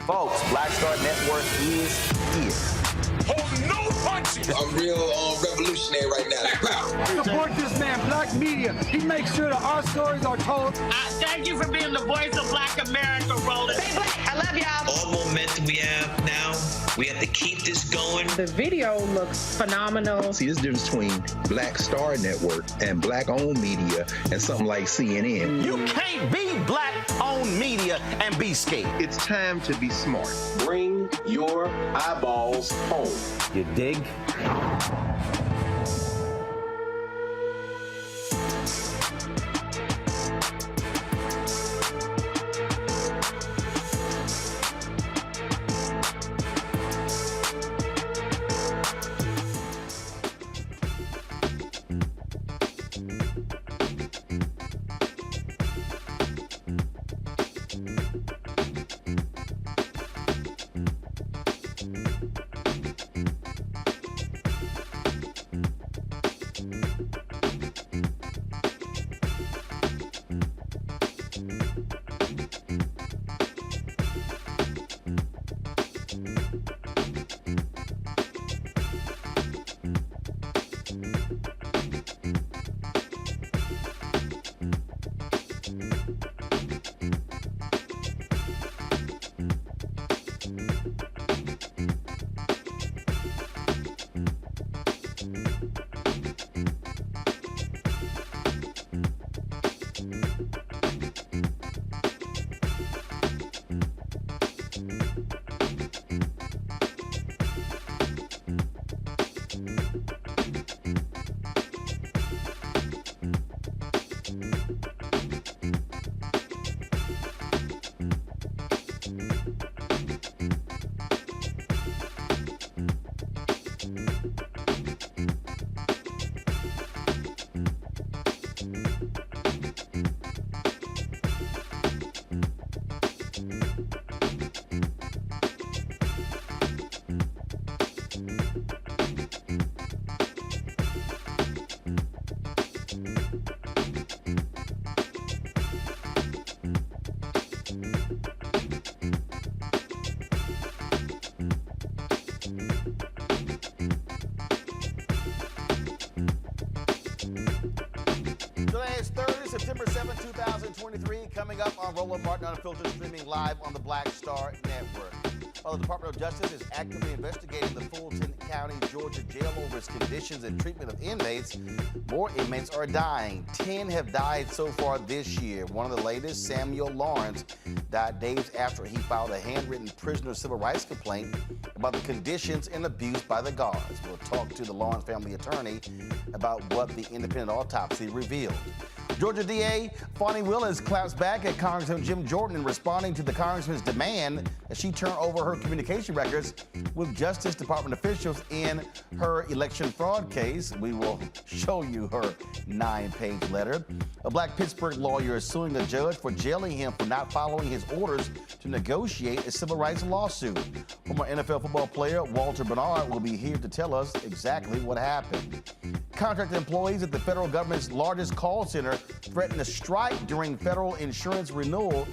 Folks, Black Star Network is here. Hold no punches! I'm real revolutionary right now. Support this man, Black Media. He makes sure that our stories are told. Thank you for being the voice of Black America, Roland. Stay black. I love y'all. All momentum we have now, we have to keep this going. The video looks phenomenal. See, this difference between Black Star Network and Black-owned media and something like CNN. You can't be Black-owned media and be scared. It's time to be smart. Bring your eyeballs home. You dig? September 7, 2023, coming up on Roland Martin Unfiltered, streaming live on the Black Star Network. While the Department of Justice is actively investigating the Fulton County, Georgia jail over its conditions and treatment of inmates, more inmates are dying. 10 have died so far this year. One of the latest, Samuel Lawrence, died days after he filed a handwritten prisoner civil rights complaint about the conditions and abuse by the guards. We'll talk to the Lawrence family attorney about what the independent autopsy revealed. Georgia DA Fani Willis claps back at Congressman Jim Jordan in responding to the congressman's demand that she turn over her communication records with Justice Department officials in her election fraud case. We will show you her 9-page letter. A Black Pittsburgh lawyer is suing a judge for jailing him for not following his orders to negotiate a civil rights lawsuit. Former NFL football player Walter Bernard will be here to tell us exactly what happened. Contracted employees at the federal government's largest call center threaten to strike during federal insurance renewal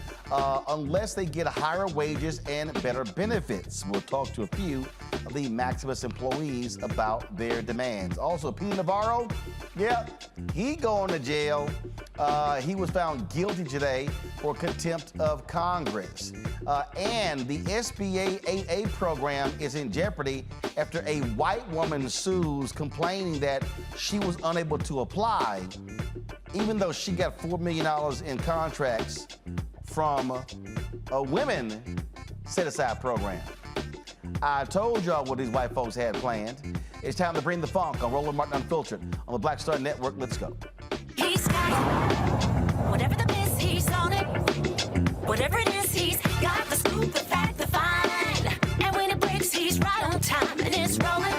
unless they get higher wages and better benefits. We'll talk to a few of the Maximus employees about their demands. Also, Peter Navarro, he going to jail. He was found guilty today for contempt of Congress. And the SBA 8A program is in jeopardy after a white woman sues, complaining that she was unable to apply, even though she got $4 million in contracts from a women set-aside program. I told y'all what these white folks had planned. It's time to bring the funk on Roland Martin Unfiltered on the Black Star Network. Let's go. He's got it. Whatever the miss, he's on it. Whatever it is, he's got the scoop, the fact, the find. And when it breaks, he's right on time and it's rolling.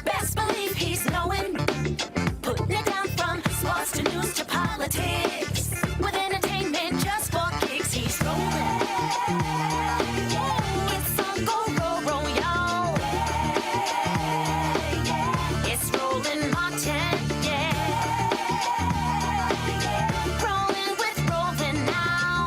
Best believe he's knowing. Putting it down from sports to news to politics. With entertainment just for kicks, he's rolling. It's on go, roll, y'all. It's Roland Martin, Rolling with Roland now.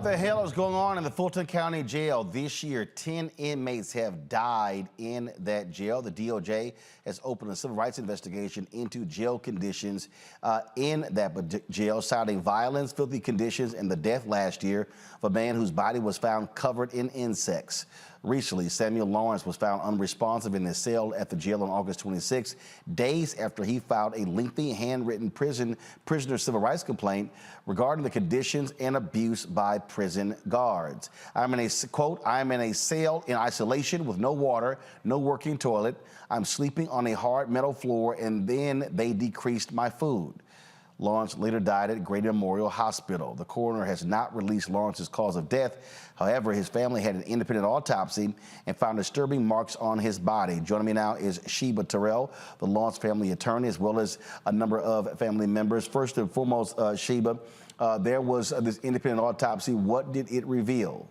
the hell is going on in the Fulton County Jail? This year, 10 inmates have died in that jail. The DOJ has opened a civil rights investigation into jail conditions in that jail, citing violence, filthy conditions, and the death last year of a man whose body was found covered in insects. Recently, Samuel Lawrence was found unresponsive in his cell at the jail on August 26, days after he filed a lengthy handwritten prisoner civil rights complaint regarding the conditions and abuse by prison guards. I'm in a, quote, I'm in a cell in isolation with no water, no working toilet. I'm sleeping on a hard metal floor, and then they decreased my food. Lawrence later died at Grady Memorial Hospital. The coroner has not released Lawrence's cause of death. However, his family had an independent autopsy and found disturbing marks on his body. Joining me now is Sheba Terrell, the Lawrence family attorney, as well as a number of family members. First and foremost, Sheba, there was this independent autopsy. What did it reveal?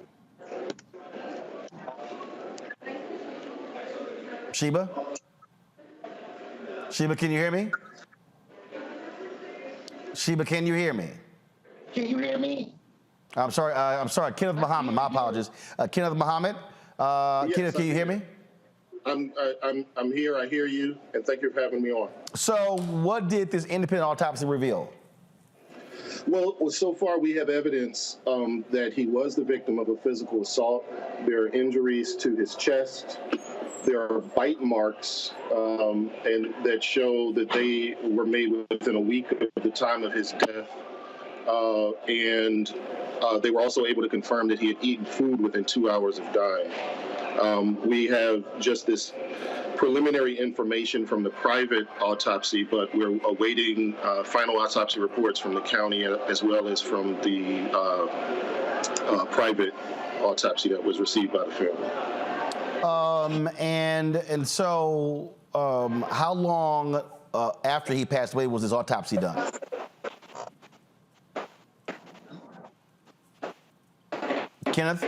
Sheba? Sheba, can you hear me? Sheba, can you hear me? Can you hear me? I'm sorry, Kenneth Muhammad, my apologies. Kenneth Muhammad, Yes, Kenneth, can you hear me? I'm here, I hear you, and thank you for having me on. So what did this independent autopsy reveal? Well, so far we have evidence that he was the victim of a physical assault. There are injuries to his chest. There are bite marks and that show that they were made within a week of the time of his death. And they were also able to confirm that he had eaten food within 2 hours of dying. We have just this preliminary information from the private autopsy, but we're awaiting final autopsy reports from the county as well as from the private autopsy that was received by the family. So how long after he passed away was his autopsy done? Kenneth?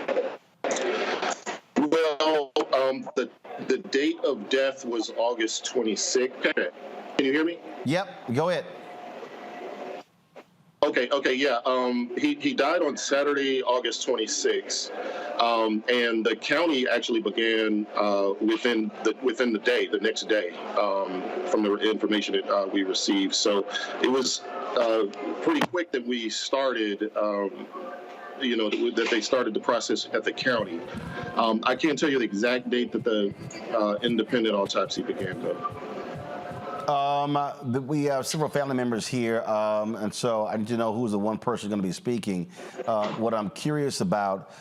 Well, the date of death was August 26th. Can you hear me? Yep, go ahead. Okay, yeah. He died on Saturday, August 26th, and the county actually began within the day, the next day, from the information that we received. So it was pretty quick that we started. That they started the process at the county. I can't tell you the exact date that the independent autopsy began, though. We have several family members here, and so I need to know who's the one person going to be speaking. What I'm curious about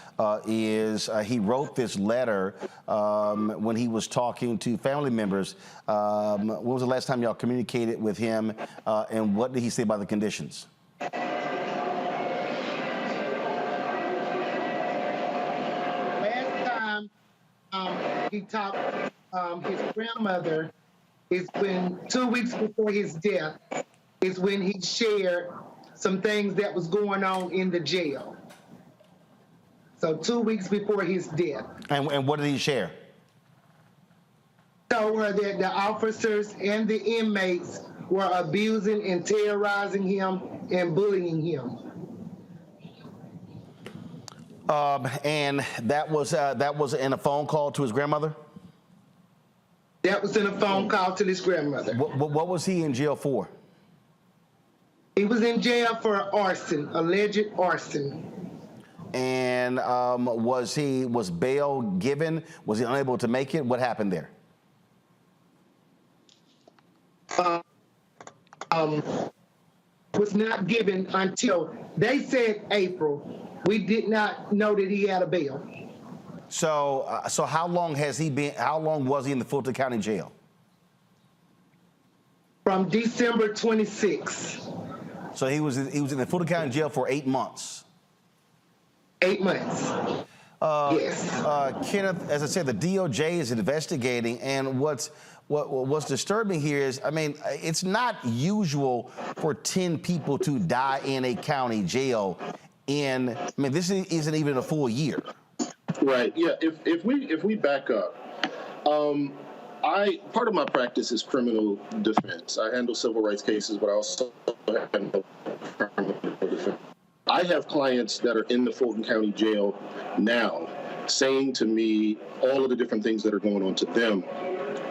is he wrote this letter when he was talking to family members. When was the last time y'all communicated with him, and what did he say about the conditions? He talked his grandmother is when 2 weeks before his death is when he shared some things that was going on in the jail. So 2 weeks before his death. And what did he share? Told her that the officers and the inmates were abusing and terrorizing him and bullying him. And that was in a phone call to his grandmother? That was in a phone call to his grandmother. What was he in jail for? He was in jail for arson, alleged arson. And was bail given? Was he unable to make it? What happened there? Was not given until they said April. We did not know that he had a bail. So how long has he been? How long was he in the Fulton County Jail? From December 26th. So he was in the Fulton County Jail for 8 months. 8 months. Yes. Kenneth, as I said, the DOJ is investigating, and what's disturbing here is, I mean, it's not usual for 10 people to die in a county jail. This isn't even a full year. Right. Yeah. If we back up, part of my practice is criminal defense. I handle civil rights cases, but I also handle criminal defense. I have clients that are in the Fulton County Jail now saying to me all of the different things that are going on to them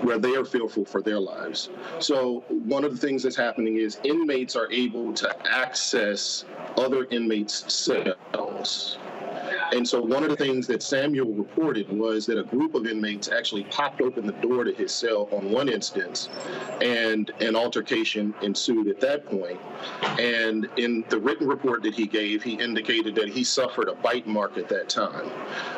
where they are fearful for their lives. So one of the things that's happening is inmates are able to access other inmates' cells. And so one of the things that Samuel reported was that a group of inmates actually popped open the door to his cell on one instance, and an altercation ensued at that point. And in the written report that he gave, he indicated that he suffered a bite mark at that time.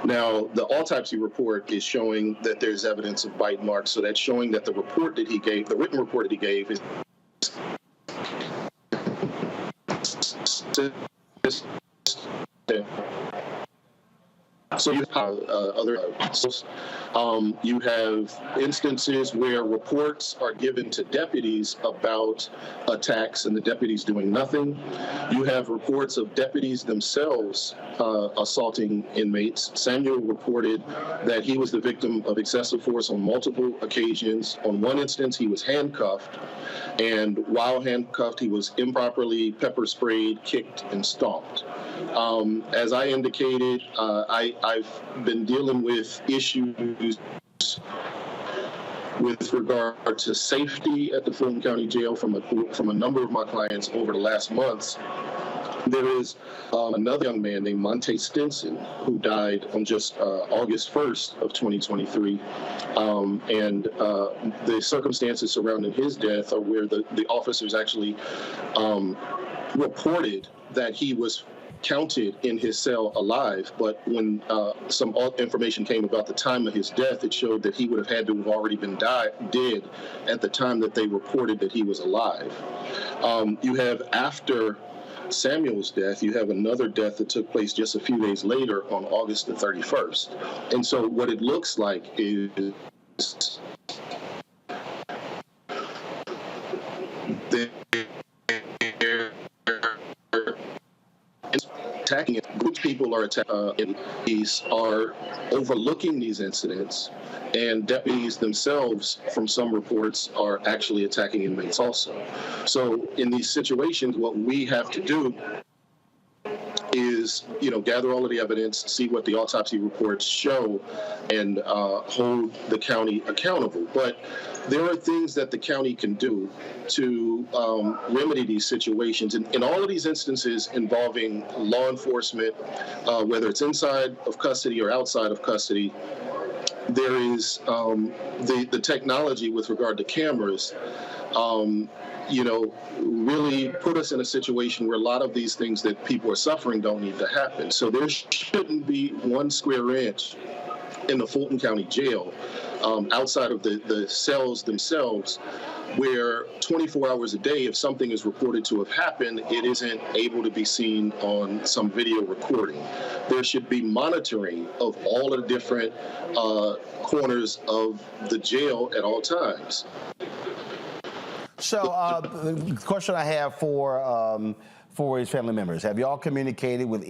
Now, the autopsy report is showing that there's evidence of bite marks, so that's showing that the report that he gave, the written report that he gave is so you have you have instances where reports are given to deputies about attacks and the deputies doing nothing. You have reports of deputies themselves assaulting inmates. Samuel reported that he was the victim of excessive force on multiple occasions. On one instance, he was handcuffed, and while handcuffed, he was improperly pepper sprayed, kicked, and stomped. As I indicated, I've been dealing with issues with regard to safety at the Fulton County Jail from a number of my clients over the last months. There is another young man named Monte Stinson who died on just August 1st of 2023. And the circumstances surrounding his death are where the officers actually reported that he was counted in his cell alive, but when some information came about the time of his death, it showed that he would have had to have already been dead at the time that they reported that he was alive. You have, after Samuel's death, you have another death that took place just a few days later on August the 31st. And so what it looks like is attacking it. Groups of people are are overlooking these incidents, and deputies themselves, from some reports, are actually attacking inmates also. So in these situations, what we have to do is, gather all of the evidence, see what the autopsy reports show, and hold the county accountable. But there are things that the county can do to remedy these situations. In all of these instances involving law enforcement, whether it's inside of custody or outside of custody, there is the technology with regard to cameras, really put us in a situation where a lot of these things that people are suffering don't need to happen. So there shouldn't be 1 square inch in the Fulton County Jail outside of the cells themselves where 24 hours a day, if something is reported to have happened, it isn't able to be seen on some video recording. There should be monitoring of all of the different corners of the jail at all times. So the question I have for his family members, have y'all communicated with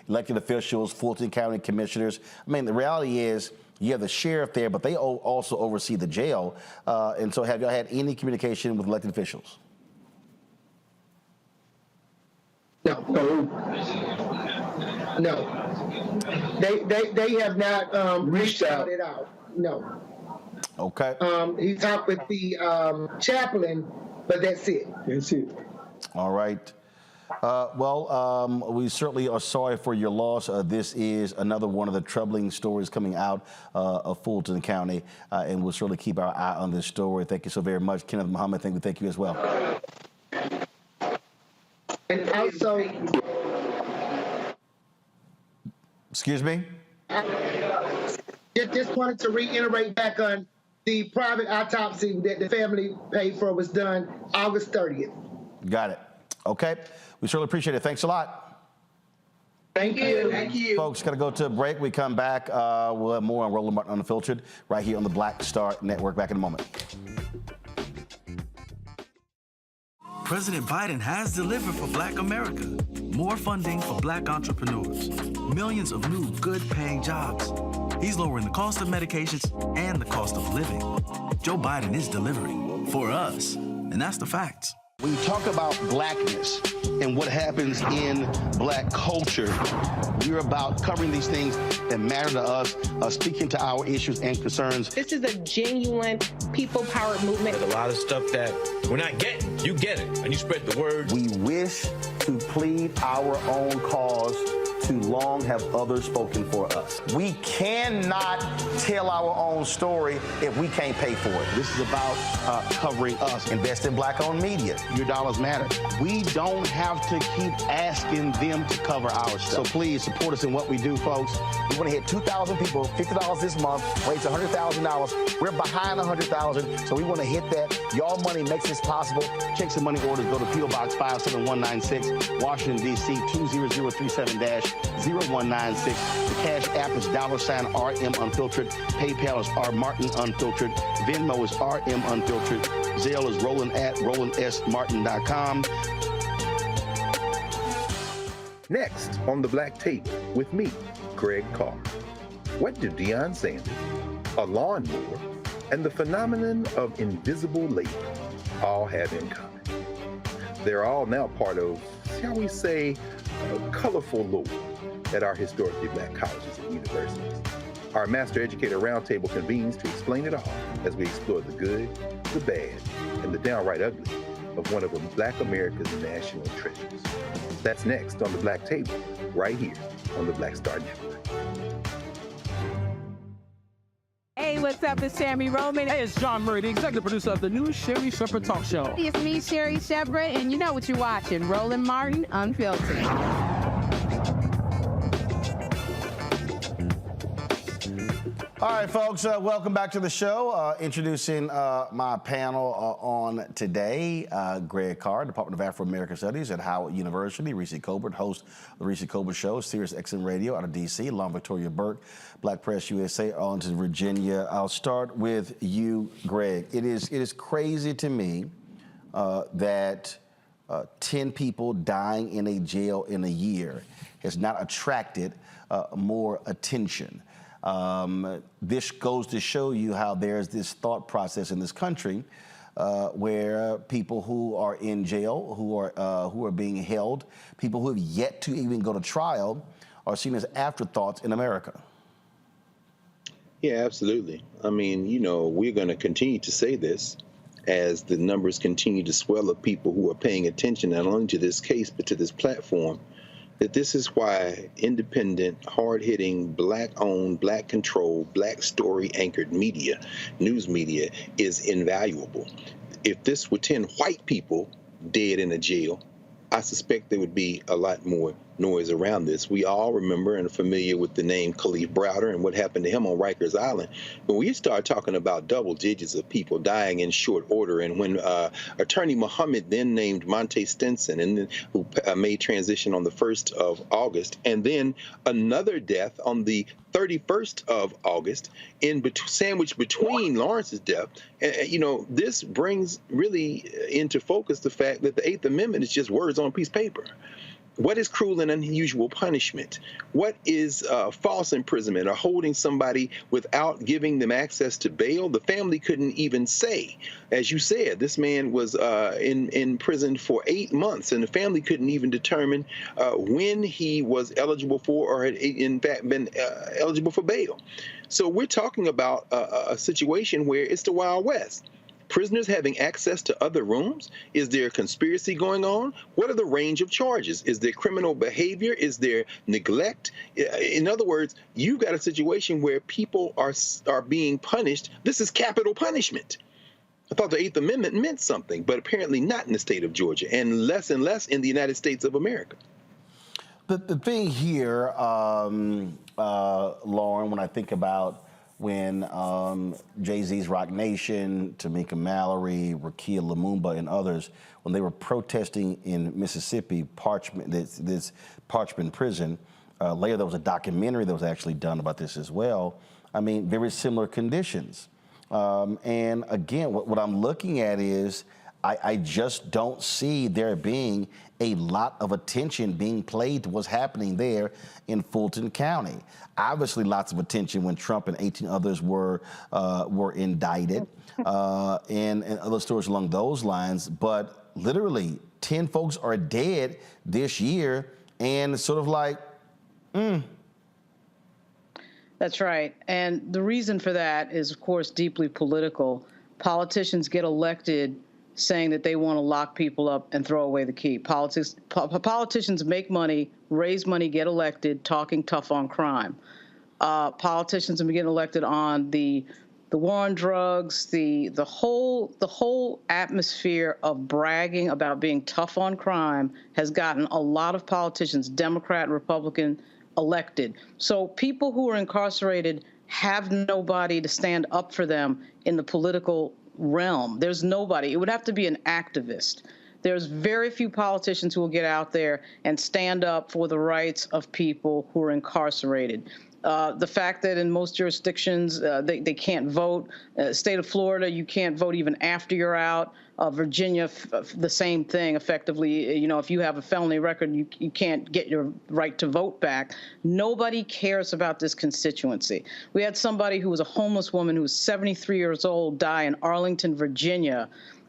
elected officials, Fulton County commissioners? I mean, the reality is you have the sheriff there, but they also oversee the jail. And so have y'all had any communication with elected officials? No. They have not reached out. No. Okay. He talked with the chaplain, but that's it. All right. We certainly are sorry for your loss. This is another one of the troubling stories coming out of Fulton County, and we'll certainly keep our eye on this story. Thank you so very much, Kenneth Muhammad. Thank you as well. And also, excuse me? Just wanted to reiterate back on the private autopsy that the family paid for was done August 30th. Got it. Okay. We certainly appreciate it. Thanks a lot. Thank you. Folks, got to go to a break. We come back. We'll have more on Roland Martin Unfiltered right here on the Black Star Network. Back in a moment. President Biden has delivered for Black America. More funding for Black entrepreneurs. Millions of new good-paying jobs. He's lowering the cost of medications and the cost of living. Joe Biden is delivering for us, and that's the facts. When you talk about blackness and what happens in black culture, we're about covering these things that matter to us, speaking to our issues and concerns. This is a genuine people-powered movement. There's a lot of stuff that we're not getting. You get it, and you spread the word. We wish to plead our own cause. Too long have others spoken for us. We cannot tell our own story if we can't pay for it. This is about covering us. Invest in black-owned media. Your dollars matter. We don't have to keep asking them to cover our stuff. So please support us in what we do, folks. We want to hit 2,000 people, $50 this month, raise $100,000. We're behind 100,000, so we want to hit that. Y'all money makes this possible. Checks and money orders go to PO Box 57196, Washington, D.C. 20037-0196. The Cash App is $RM Unfiltered. PayPal is R Martin Unfiltered. Venmo is RM Unfiltered. Zelle is roland@rolandsmartin.com. Next on The Black Tape with me, Greg Carr. What do Deion Sanders, a lawnmower, and the phenomenon of invisible labor all have in common? They're all now part of, shall we say, a colorful lore at our historically black colleges and universities. Our Master Educator Roundtable convenes to explain it all as we explore the good, the bad, and the downright ugly of one of Black America's national treasures. That's next on The Black Table, right here on the Black Star Network. Hey, what's up? It's Tammy Roman. Hey, it's John Murray, the executive producer of the new Sherry Shepherd Talk Show. It's me, Sherry Shepherd, and you know what you're watching, Roland Martin Unfiltered. All right, folks, welcome back to the show. Introducing my panel on today, Greg Carr, Department of Afro-American Studies at Howard University, Reese Colbert, host of the Reese Colbert Show, Sirius XM Radio out of D.C., Long Victoria Burke, Black Press USA, Arlington, Virginia. I'll start with you, Greg. It is crazy to me that 10 people dying in a jail in a year has not attracted more attention. This goes to show you how there's this thought process in this country where people who are in jail, who are being held, people who have yet to even go to trial are seen as afterthoughts in America. Yeah, absolutely. I mean, you know, we're going to continue to say this as the numbers continue to swell of people who are paying attention not only to this case but to this platform, that this is why independent, hard-hitting, black-owned, black-controlled, black story-anchored media, news media, is invaluable. If this were 10 white people dead in a jail, I suspect there would be a lot more noise around this. We all remember and are familiar with the name Khalif Browder and what happened to him on Rikers Island. When we start talking about double digits of people dying in short order, and when Attorney Muhammad then named Monte Stinson, and then, who made transition on the 1st of August, and then another death on the 31st of August, sandwiched between Lawrence's death, you know, this brings really into focus the fact that the 8th Amendment is just words on a piece of paper. What is cruel and unusual punishment? What is false imprisonment or holding somebody without giving them access to bail? The family couldn't even say. As you said, this man was in prison for 8 months, and the family couldn't even determine when he was eligible for or had in fact been eligible for bail. So we're talking about a situation where it's the Wild West. Prisoners having access to other rooms? Is there a conspiracy going on? What are the range of charges? Is there criminal behavior? Is there neglect? In other words, you've got a situation where people are being punished. This is capital punishment. I thought the 8th Amendment meant something, but apparently not in the state of Georgia, and less in the United States of America. The thing here, Lauren, when I think about when Jay-Z's Rock Nation, Tamika Mallory, Rakia Lumumba, and others, when they were protesting in Mississippi, this Parchman prison, later there was a documentary that was actually done about this as well. I mean, very similar conditions. And again, what I'm looking at is, I just don't see there being a lot of attention being played to what's happening there in Fulton County. Obviously, lots of attention when Trump and 18 others were indicted, and other stories along those lines. But literally, 10 folks are dead this year, and it's sort of like, That's right. And the reason for that is, of course, deeply political. Politicians get elected saying that they want to lock people up and throw away the key. Politicians make money, raise money, get elected, talking tough on crime. Politicians have been getting elected on the war on drugs, the whole atmosphere of bragging about being tough on crime has gotten a lot of politicians, Democrat, Republican, elected. So people who are incarcerated have nobody to stand up for them in the political realm. There's nobody. It would have to be an activist. There's very few politicians who will get out there and stand up for the rights of people who are incarcerated. The fact that in most jurisdictions they can't vote. State of Florida, you can't vote even after you're out. Virginia, the same thing, effectively. You know, if you have a felony record, you can't get your right to vote back. Nobody cares about this constituency. We had somebody who was a homeless woman who was 73 years old die in Arlington, Virginia,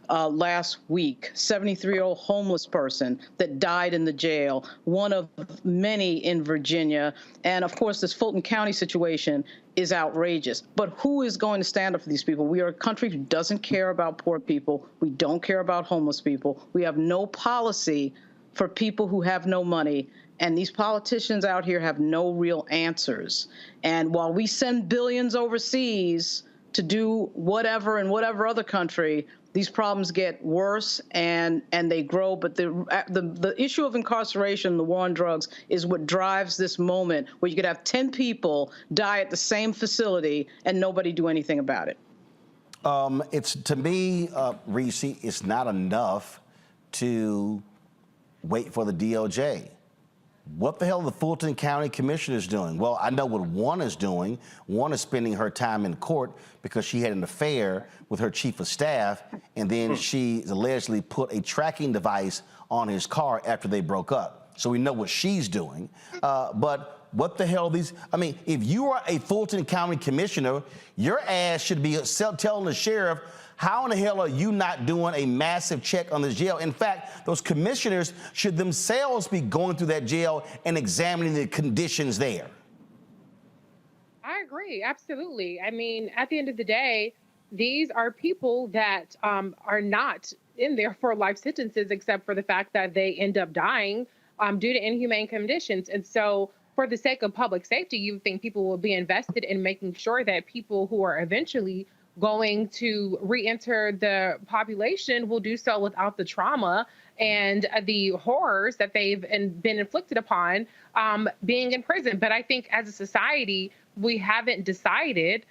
last week, 73-year-old homeless person that died in the jail, one of many in Virginia. And of course, this Fulton County situation is outrageous. But who is going to stand up for these people? We are a country who doesn't care about poor people. We don't care about homeless people. We have no policy for people who have no money. And these politicians out here have no real answers. And while we send billions overseas to do whatever in whatever other country, these problems get worse and they grow. But the issue of incarceration, the war on drugs, is what drives this moment where you could have 10 people die at the same facility and nobody do anything about it. It's, to me, Reese, it's not enough to wait for the DOJ. What the hell are the Fulton County commissioners doing? Well, I know what one is doing. One is spending her time in court because she had an affair with her chief of staff, and then she allegedly put a tracking device on his car after they broke up. So we know what she's doing. But what the hell are these? I mean, if you are a Fulton County commissioner, your ass should be telling the sheriff, how in the hell are you not doing a massive check on this jail? In fact, those commissioners should themselves be going through that jail and examining the conditions there. I agree, absolutely. I mean, at the end of the day, these are people that are not in there for life sentences, except for the fact that they end up dying due to inhumane conditions. And so for the sake of public safety, you think people will be invested in making sure that people who are eventually going to re-enter the population will do so without the trauma and the horrors that they've been inflicted upon being in prison. But I think as a society, we haven't decided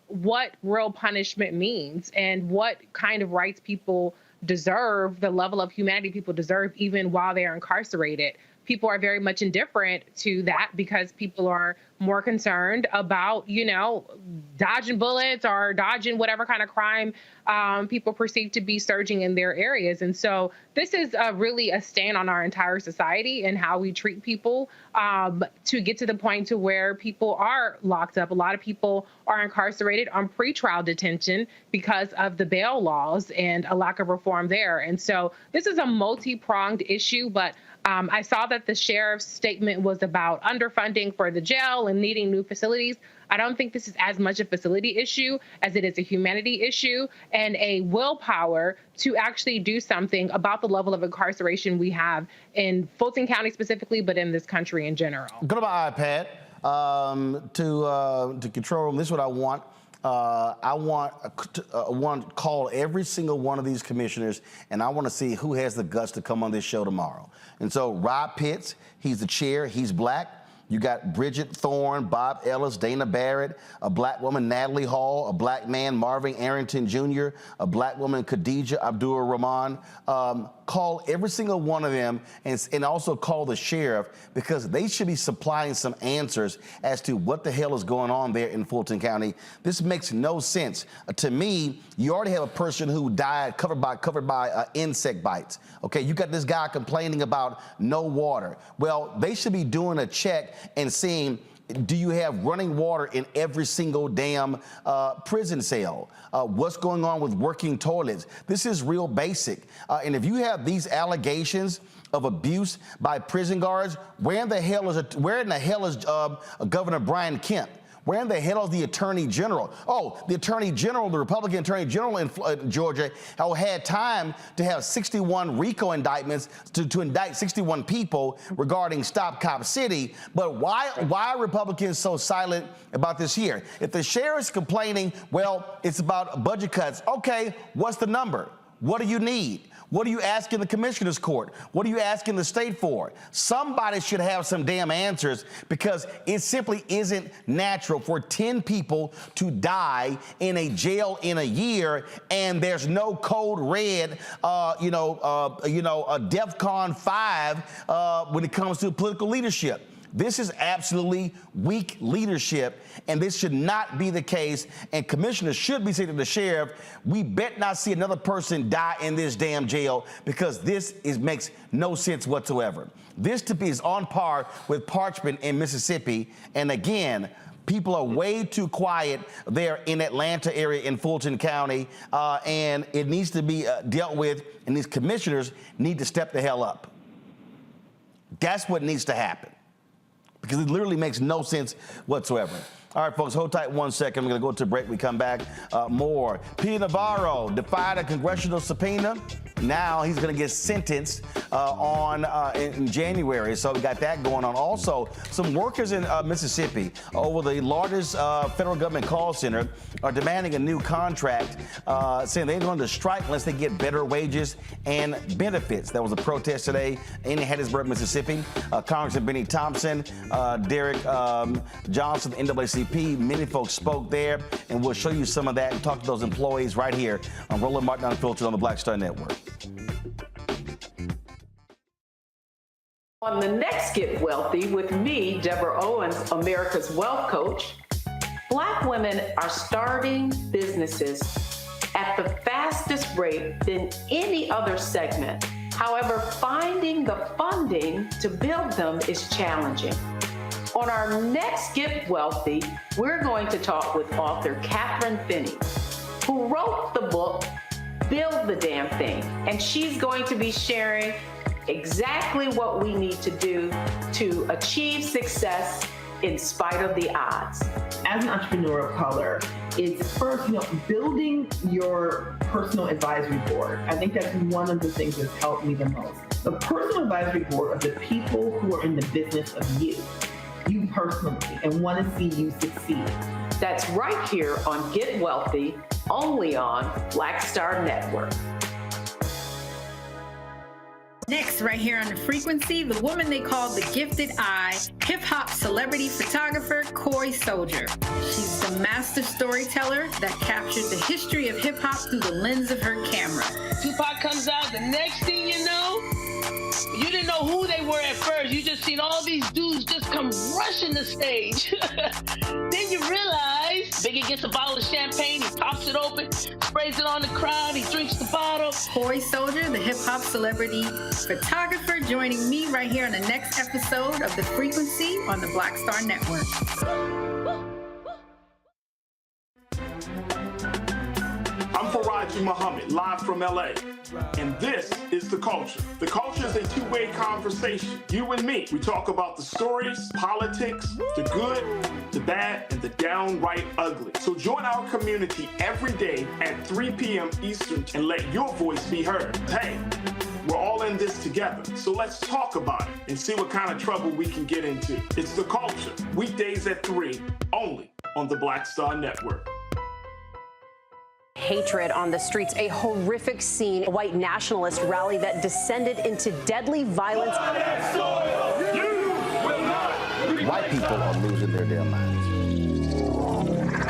what real punishment means and what kind of rights people deserve, the level of humanity people deserve even while they're incarcerated. People are very much indifferent to that because people are more concerned about, you know, dodging bullets or dodging whatever kind of crime people perceive to be surging in their areas. And so this is really a stain on our entire society and how we treat people to get to the point to where people are locked up. A lot of people are incarcerated on pretrial detention because of the bail laws and a lack of reform there. And so this is a multi-pronged issue, but I saw that the sheriff's statement was about underfunding for the jail and needing new facilities. I don't think this is as much a facility issue as it is a humanity issue and a willpower to actually do something about the level of incarceration we have in Fulton County specifically, but in this country in general. Go to my iPad to control room. This is what I want. I want to call every single one of these commissioners, and I want to see who has the guts to come on this show tomorrow. And so Rob Pitts, he's the chair, he's black. You got Bridget Thorne, Bob Ellis, Dana Barrett, a black woman, Natalie Hall, a black man, Marvin Arrington Jr., a black woman, Khadijah Abdul-Rahman. Call every single one of them and also call the sheriff, because they should be supplying some answers as to what the hell is going on there in Fulton County. This makes no sense. To me, you already have a person who died covered by insect bites. Okay, you got this guy complaining about no water. Well, they should be doing a check and seeing, do you have running water in every single damn prison cell? What's going on with working toilets? This is real basic. And if you have these allegations of abuse by prison guards, where in the hell is Governor Brian Kemp? Where in the hell is the Attorney General? Oh, the Attorney General, the Republican Attorney General in Georgia, had time to have 61 RICO indictments to indict 61 people regarding Stop Cop City. But why are Republicans so silent about this here? If the sheriff's complaining, well, it's about budget cuts. Okay, what's the number? What do you need? What are you asking the commissioner's court? What are you asking the state for? Somebody should have some damn answers, because it simply isn't natural for 10 people to die in a jail in a year, and there's no code red, a DEFCON 5 when it comes to political leadership. This is absolutely weak leadership, and this should not be the case. And commissioners should be saying to the sheriff, we bet not see another person die in this damn jail, because this makes no sense whatsoever. This is on par with Parchment in Mississippi. And again, people are way too quiet there in Atlanta area in Fulton County, and it needs to be dealt with, and these commissioners need to step the hell up. That's what needs to happen, because it literally makes no sense whatsoever. All right, folks, hold tight 1 second. We're going to go to a break. We come back, more. P. Navarro defied a congressional subpoena. Now he's going to get sentenced in January. So we got that going on. Also, some workers in Mississippi over the largest federal government call center are demanding a new contract, saying they're going to strike unless they get better wages and benefits. There was a protest today in Hattiesburg, Mississippi. Congressman Benny Thompson, Derek Johnson, the NAACP, many folks spoke there, and we'll show you some of that and talk to those employees right here on Roland Martin Unfiltered on the Black Star Network. On the next Get Wealthy with me, Deborah Owens, America's Wealth Coach, Black women are starting businesses at the fastest rate than any other segment. However, finding the funding to build them is challenging. On our next Get Wealthy, we're going to talk with author Catherine Fannie, who wrote the book, Build the Damn Thing. And she's going to be sharing exactly what we need to do to achieve success in spite of the odds. As an entrepreneur of color, it's first, building your personal advisory board. I think that's one of the things that's helped me the most. The personal advisory board are the people who are in the business of you personally, and want to see you succeed. That's right here on Get Wealthy, only on Black Star Network. Next, right here on The Frequency, the woman they call the Gifted Eye, hip-hop celebrity photographer Coy Soldier. She's the master storyteller that captured the history of hip-hop through the lens of her camera. Tupac comes out, the next thing you know, you didn't know who they were at first. You just seen all these dudes just come rushing the stage. Then you realize Biggie gets a bottle of champagne, he pops it open, sprays it on the crowd, he drinks the bottle. Coy Soldier, the hip-hop celebrity photographer, joining me right here on the next episode of The Frequency on the Black Star Network. I'm Faraji Muhammad, live from LA. And this is The Culture. The Culture is a two-way conversation. You and me. We talk about the stories, politics, the good, the bad, and the downright ugly. So join our community every day at 3 p.m. Eastern and let your voice be heard. Hey, we're all in this together. So let's talk about it and see what kind of trouble we can get into. It's The Culture. Weekdays at 3, only on the Black Star Network. Hatred on the streets, a horrific scene, a white nationalist rally that descended into deadly violence. You will not White people are losing their damn minds.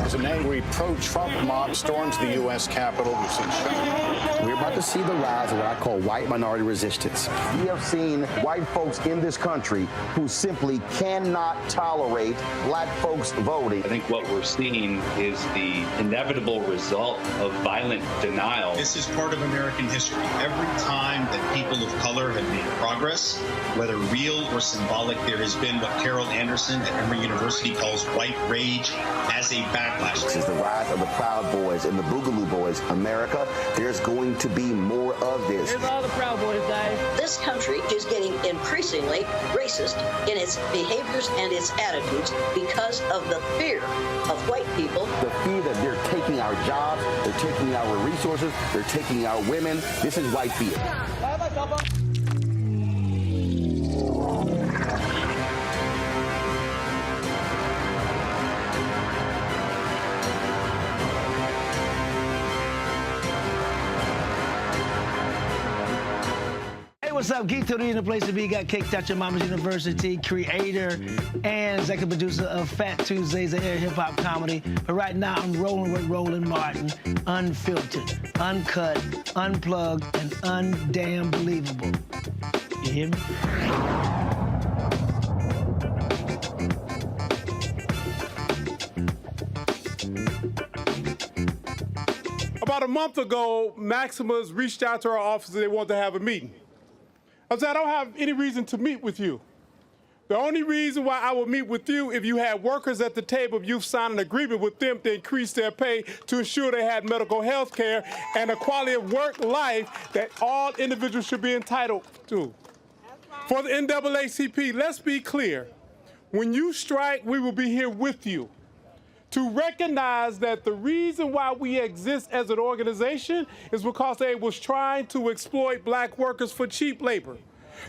As an angry pro-Trump mob storms the U.S. Capitol, we've seen shooting. We're about to see the rise of what I call white minority resistance. We have seen white folks in this country who simply cannot tolerate black folks voting. I think what we're seeing is the inevitable result of violent denial. This is part of American history. Every time that people of color have made progress, whether real or symbolic, there has been what Carol Anderson at Emory University calls white rage as a backlash. This is the rise of the Proud Boys and the Boogaloo Boys. America, there's going to be more of this. Here's all the Proud Boys, guys. This country is getting increasingly racist in its behaviors and its attitudes because of the fear of white people. The fear that they're taking our jobs, they're taking our resources, they're taking our women. This is white fear. What's up, Geek Today in the place to be. Got Kicked Out Your Mama's University, creator and executive producer of Fat Tuesdays, a hip hop comedy. But right now, I'm rolling with Roland Martin, unfiltered, uncut, unplugged, and undamn believable. You hear me? About a month ago, Maximus reached out to our office and they wanted to have a meeting. I said, I don't have any reason to meet with you. The only reason why I will meet with you if you had workers at the table, if you've signed an agreement with them to increase their pay to ensure they had medical health care and a quality of work life that all individuals should be entitled to. For the NAACP, let's be clear. When you strike, we will be here with you to recognize that the reason why we exist as an organization is because they was trying to exploit black workers for cheap labor.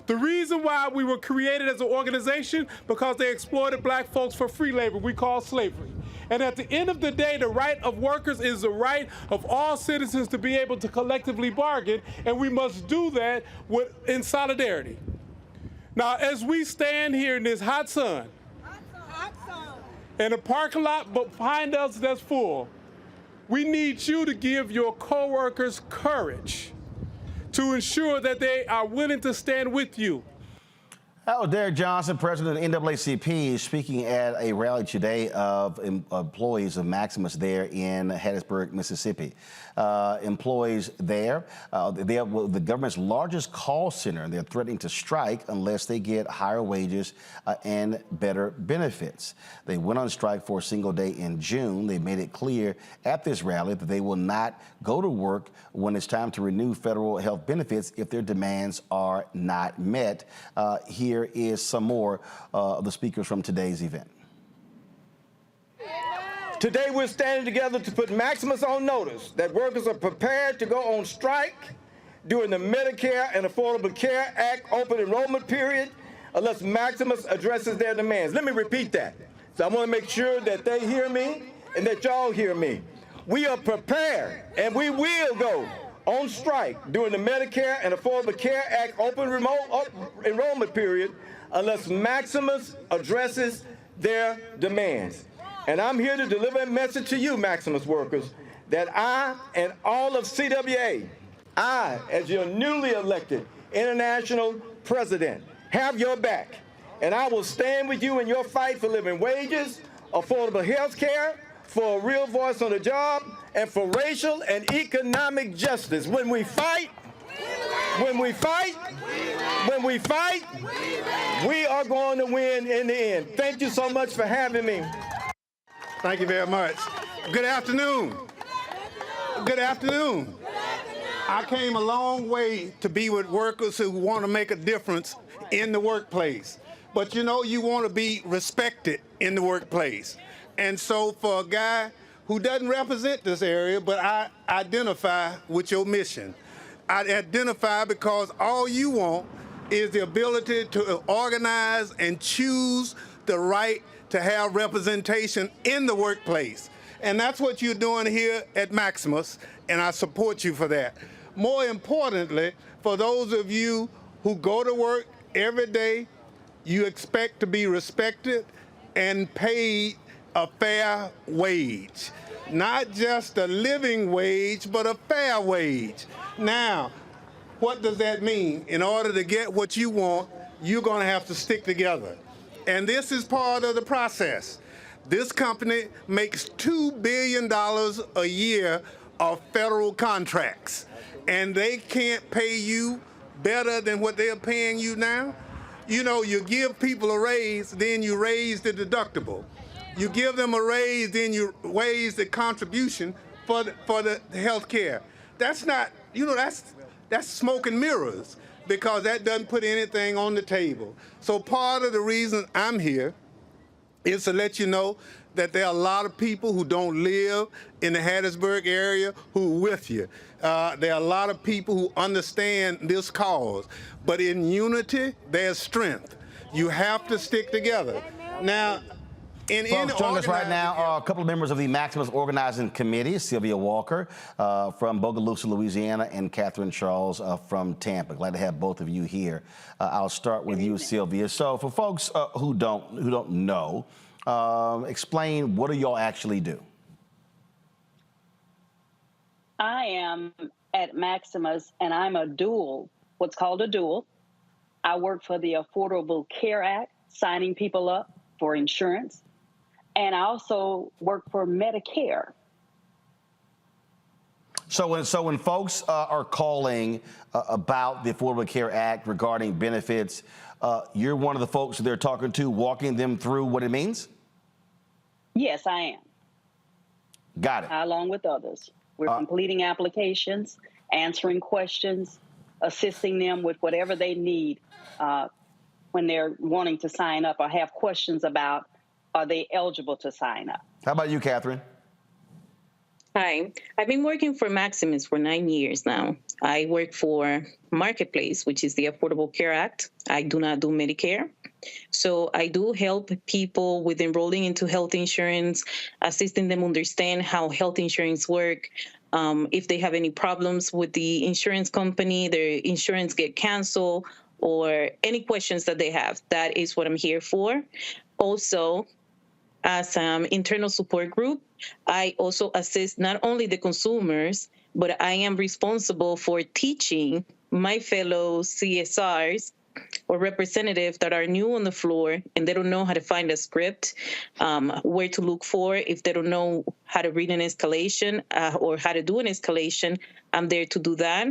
The reason why we were created as an organization because they exploited black folks for free labor we call slavery. And at the end of the day, the right of workers is the right of all citizens to be able to collectively bargain, and we must do that in solidarity. Now, as we stand here in this hot sun, in a parking lot behind us that's full, we need you to give your coworkers courage to ensure that they are willing to stand with you. That was Derek Johnson, president of the NAACP, speaking at a rally today of employees of Maximus there in Hattiesburg, Mississippi. Employees there, they have the government's largest call center. They're threatening to strike unless they get higher wages and better benefits. They went on strike for a single day in June. They made it clear at this rally that they will not go to work when it's time to renew federal health benefits if their demands are not met. Here is some more of the speakers from today's event. Today we're standing together to put Maximus on notice that workers are prepared to go on strike during the Medicare and Affordable Care Act open enrollment period unless Maximus addresses their demands. Let me repeat that. So I want to make sure that they hear me and that y'all hear me. We are prepared and we will go on strike during the Medicare and Affordable Care Act open enrollment period unless Maximus addresses their demands. And I'm here to deliver a message to you, Maximus workers, that I and all of CWA, I, as your newly elected international president, have your back. And I will stand with you in your fight for living wages, affordable health care, for a real voice on the job, and for racial and economic justice. When we fight, we are going to win in the end. Thank you so much for having me. Thank you very much. Good afternoon. Good afternoon. I came a long way to be with workers who want to make a difference in the workplace. But you know, you want to be respected in the workplace. And so for a guy who doesn't represent this area, but I identify with your mission. I identify because all you want is the ability to organize and choose the right to have representation in the workplace. And that's what you're doing here at Maximus, and I support you for that. More importantly, for those of you who go to work every day you expect to be respected and paid a fair wage. Not just a living wage, but a fair wage. Now, what does that mean? In order to get what you want, you're going to have to stick together. And this is part of the process. This company makes $2 billion a year of federal contracts, and they can't pay you better than what they're paying you now. You know, you give people a raise, then you raise the deductible. You give them a raise, then you raise the contribution for the health care. That's not, you know, that's smoke and mirrors, because that doesn't put anything on the table. So part of the reason I'm here is to let you know that there are a lot of people who don't live in the Hattiesburg area who are with you. There are a lot of people who understand this cause. But in unity, there's strength. You have to stick together. Now, Folks, joining us right now are a couple of members of the Maximus Organizing Committee, Sylvia Walker from Bogalusa, Louisiana, and Catherine Charles from Tampa. Glad to have both of you here. I'll start with you, Sylvia. So for folks who don't know, explain, what do y'all actually do? I am at Maximus, and I'm a dual, what's called a dual. I work for the Affordable Care Act, signing people up for insurance. And I also work for Medicare. So when folks are calling about the Affordable Care Act regarding benefits, you're one of the folks they're talking to, walking them through what it means? Yes, I am. Got it. Along with others. We're completing applications, answering questions, assisting them with whatever they need when they're wanting to sign up or have questions about, are they eligible to sign up? How about you, Catherine? Hi, I've been working for Maximus for 9 years now. I work for Marketplace, which is the Affordable Care Act. I do not do Medicare. So I do help people with enrolling into health insurance, assisting them understand how health insurance work. If they have any problems with the insurance company, their insurance get canceled, or any questions that they have, that is what I'm here for. Also, as an internal support group, I also assist not only the consumers, but I am responsible for teaching my fellow CSRs or representatives that are new on the floor and they don't know how to find a script, where to look for. If they don't know how to read an escalation or how to do an escalation, I'm there to do that.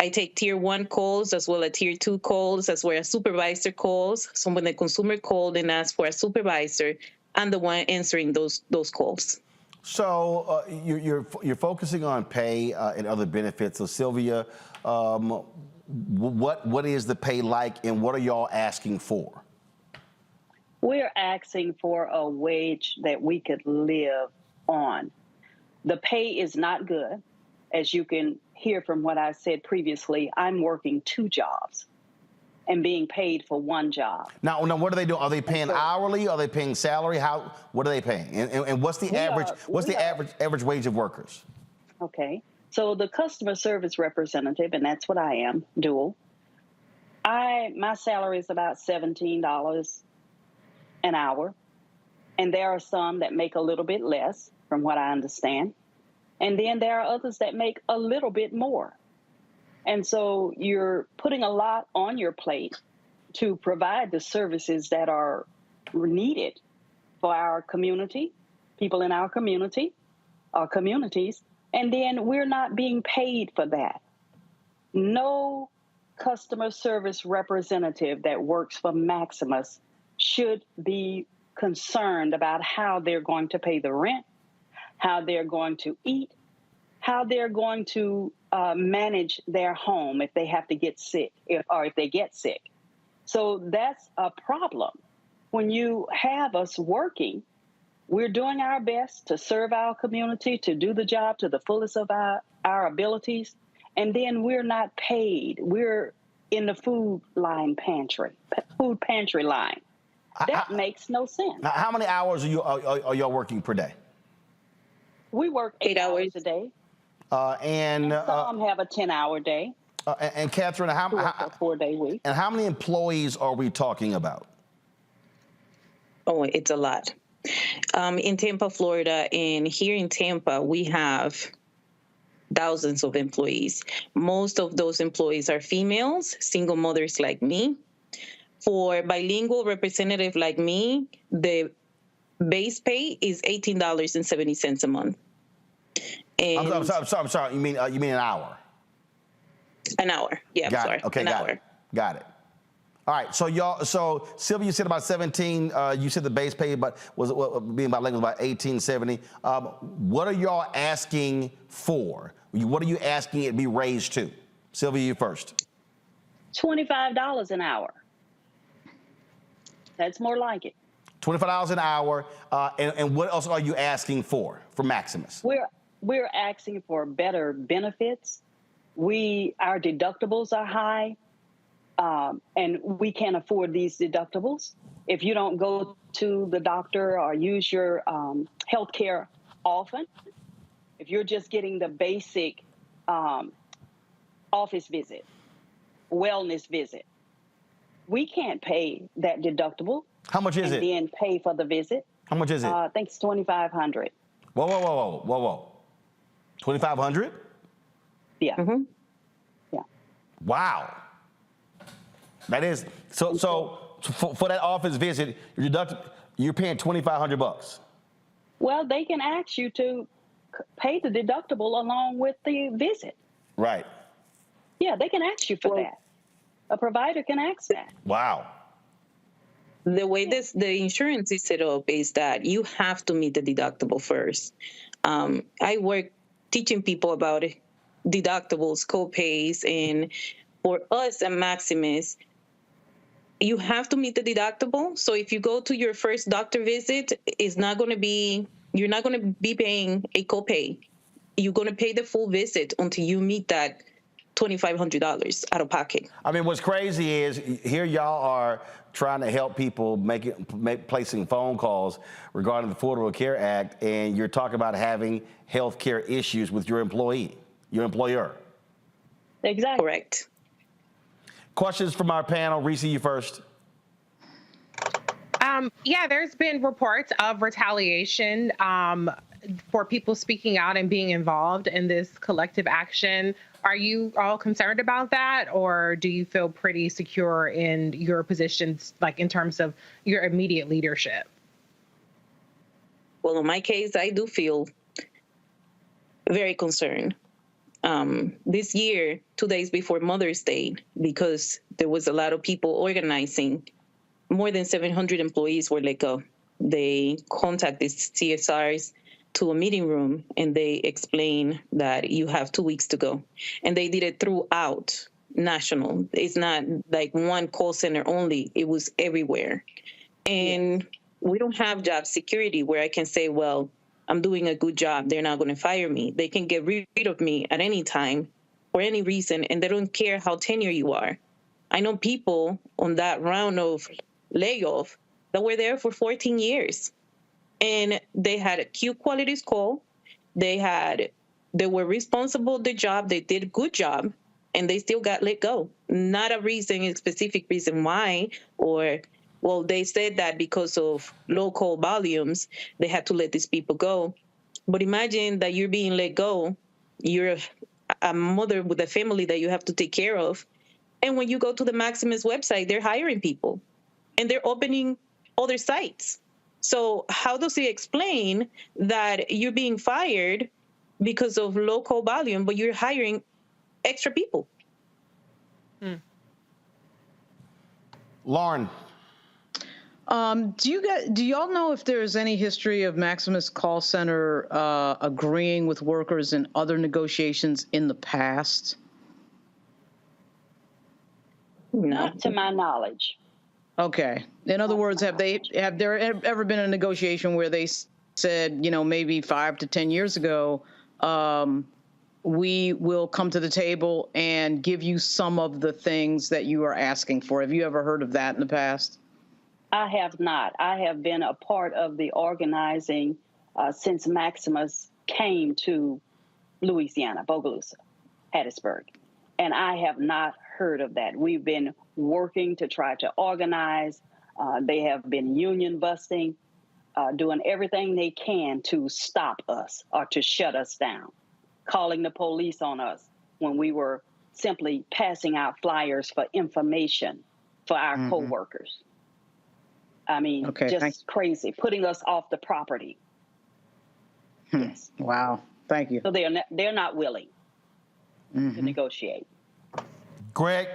I take tier 1 calls as well as tier 2 calls, as well as supervisor calls. So when the consumer called and asked for a supervisor, I'm the one answering those calls. So you're focusing on pay and other benefits. So Sylvia, what is the pay like, and what are y'all asking for? We're asking for a wage that we could live on. The pay is not good. As you can hear from what I said previously, I'm working 2 jobs and being paid for 1 job. Now what are they doing? Are they paying hourly? Are they paying salary? What are they paying? And what's the average wage of workers? Okay. So the customer service representative, and that's what I am, dual. My salary is about $17 an hour. And there are some that make a little bit less, from what I understand. And then there are others that make a little bit more. And so you're putting a lot on your plate to provide the services that are needed for our community, people in our community, our communities, and then we're not being paid for that. No customer service representative that works for Maximus should be concerned about how they're going to pay the rent, how they're going to eat, how they're going to manage their home if they have to get sick, if they get sick. So that's a problem. When you have us working, we're doing our best to serve our community, to do the job to the fullest of our abilities, and then we're not paid. We're in the food pantry line. That makes no sense. How many hours are y'all working per day? We work 8 hours a day. And some have a 10-hour day. And Catherine, a 4-day week. And how many employees are we talking about? Oh, it's a lot. In Tampa, Florida, and here in Tampa, we have thousands of employees. Most of those employees are females, single mothers like me. For bilingual representative like me, the base pay is $18.70 a month. And I'm sorry. You mean an hour? An hour. Yeah, got I'm sorry. It. Okay, an got hour. it. Got it. All right. So Sylvia, you said about 17. You said the base pay, but being bilingual was about 18.70. What are y'all asking for? What are you asking it to be raised to? Sylvia, you first. $25 an hour. That's more like it. $25 an hour. And what else are you asking for Maximus? We're asking for better benefits. Our deductibles are high, and we can't afford these deductibles. If you don't go to the doctor or use your health care often, if you're just getting the basic office visit, wellness visit, we can't pay that deductible. How much is it? And then pay for the visit. How much is it? I think it's $2,500. Whoa. 2,500? Yeah. Mm-hmm. Yeah. Wow. That is so for that office visit, you're paying $2,500. Well, they can ask you to pay the deductible along with the visit. Right. Yeah, they can ask you for that. A provider can ask that. Wow. The way the insurance is set up is that you have to meet the deductible first. I work teaching people about deductibles, co-pays, and for us at Maximus, you have to meet the deductible. So if you go to your first doctor visit, you're not going to be paying a co-pay. You're going to pay the full visit until you meet that $2,500 out of pocket. I mean, what's crazy is here y'all are trying to help people placing phone calls regarding the Affordable Care Act, and you're talking about having health care issues with your employer. Exactly. Correct. Questions from our panel. Reese, you first. Yeah, there's been reports of retaliation for people speaking out and being involved in this collective action. Are you all concerned about that, or do you feel pretty secure in your positions, like in terms of your immediate leadership? Well, in my case, I do feel very concerned. This year, 2 days before Mother's Day, because there was a lot of people organizing, more than 700 employees were let go. They contacted CSRs to a meeting room, and they explained that you have 2 weeks to go. And they did it throughout national. It's not like one call center only. It was everywhere. And we don't have job security where I can say, well, I'm doing a good job. They're not going to fire me. They can get rid of me at any time for any reason, and they don't care how tenured you are. I know people on that round of layoff that were there for 14 years. And they had a Q quality score. They were responsible for the job. They did a good job, and they still got let go. Not a specific reason why, well, they said that because of local volumes, they had to let these people go. But imagine that you're being let go. You're a mother with a family that you have to take care of. And when you go to the Maximus website, they're hiring people, and they're opening other sites. So how does he explain that you're being fired because of local volume, but you're hiring extra people? Lauren. Do y'all know if there's any history of Maximus call center agreeing with workers in other negotiations in the past? No. Not to my knowledge. Okay. In other words, have there ever been a negotiation where they said, maybe 5 to 10 years ago, we will come to the table and give you some of the things that you are asking for? Have you ever heard of that in the past? I have not. I have been a part of the organizing since Maximus came to Louisiana, Bogalusa, Hattiesburg. And I have not heard of that. We've been working to try to organize. They have been union busting, doing everything they can to stop us or to shut us down, calling the police on us when we were simply passing out flyers for information for our coworkers. I mean, just crazy, putting us off the property. Yes. Wow. Thank you. So they're not willing to negotiate. Greg?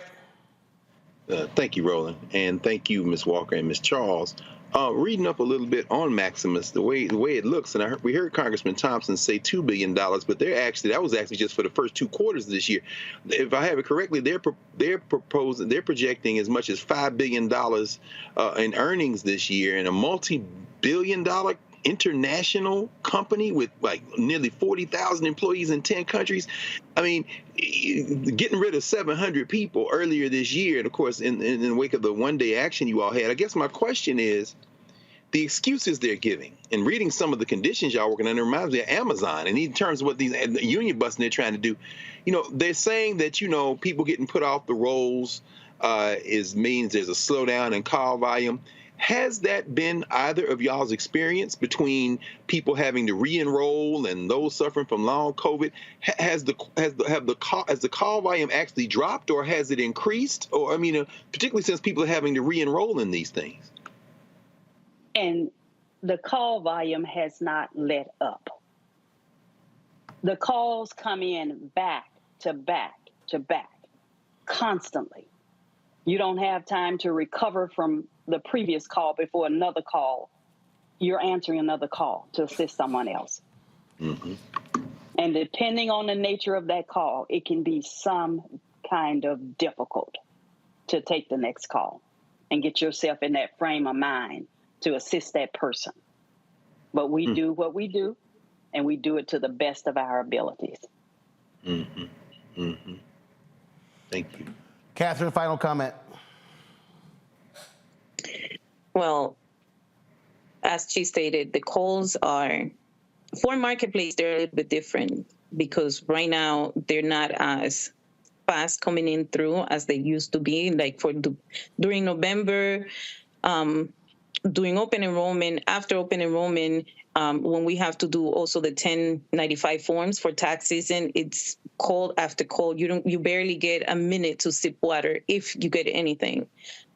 Thank you, Roland. And thank you, Ms. Walker and Ms. Charles. Reading up a little bit on Maximus, the way it looks, and we heard Congressman Thompson say $2 billion, but that was actually just for the first 2 quarters of this year. If I have it correctly, they're projecting as much as $5 billion in earnings this year, and a multi-billion-dollar international company with like nearly 40,000 employees in 10 countries. I mean, getting rid of 700 people earlier this year, and of course, in the wake of the one-day action you all had, I guess my question is, the excuses they're giving, and reading some of the conditions y'all working under reminds me of Amazon, and in terms of what these union busting they're trying to do, they're saying that, people getting put off the rolls means there's a slowdown in call volume. Has that been either of y'all's experience between people having to re-enroll and those suffering from long COVID? Has the call volume actually dropped, or has it increased? Or particularly since people are having to re-enroll in these things. And the call volume has not let up. The calls come in back to back to back, constantly. You don't have time to recover from the previous call before another call. You're answering another call to assist someone else. And depending on the nature of that call, it can be some kind of difficult to take the next call and get yourself in that frame of mind to assist that person. But we do what we do, and we do it to the best of our abilities. Thank you. Catherine, final comment. Well, as she stated, the calls are, for Marketplace, they're a little bit different because right now they're not as fast coming in through as they used to be. Like during November, during open enrollment, after open enrollment, when we have to do also the 1095 forms for tax season, it's call after call. You barely get a minute to sip water if you get anything.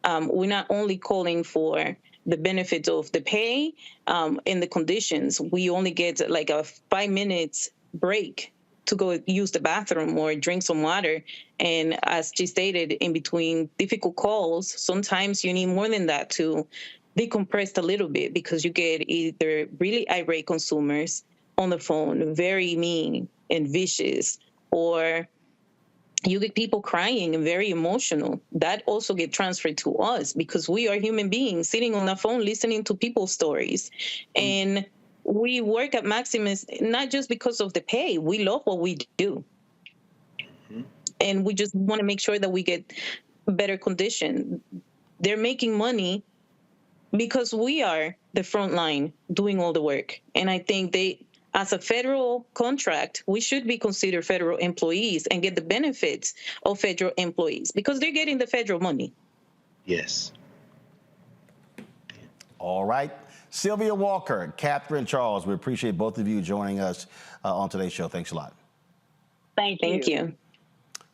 We're not only calling for the benefits of the pay and the conditions. We only get like a 5 minutes break to go use the bathroom or drink some water. And as she stated, in between difficult calls, sometimes you need more than that to decompress a little bit, because you get either really irate consumers on the phone, very mean and vicious, or you get people crying and very emotional. That also get transferred to us because we are human beings sitting on the phone listening to people's stories. And we work at Maximus not just because of the pay. We love what we do. And we just want to make sure that we get better condition. They're making money because we are the front line doing all the work. And I think as a federal contract, we should be considered federal employees and get the benefits of federal employees because they're getting the federal money. Yes. All right. Sylvia Walker, Catherine Charles, we appreciate both of you joining us on today's show. Thanks a lot. Thank you. Thank you.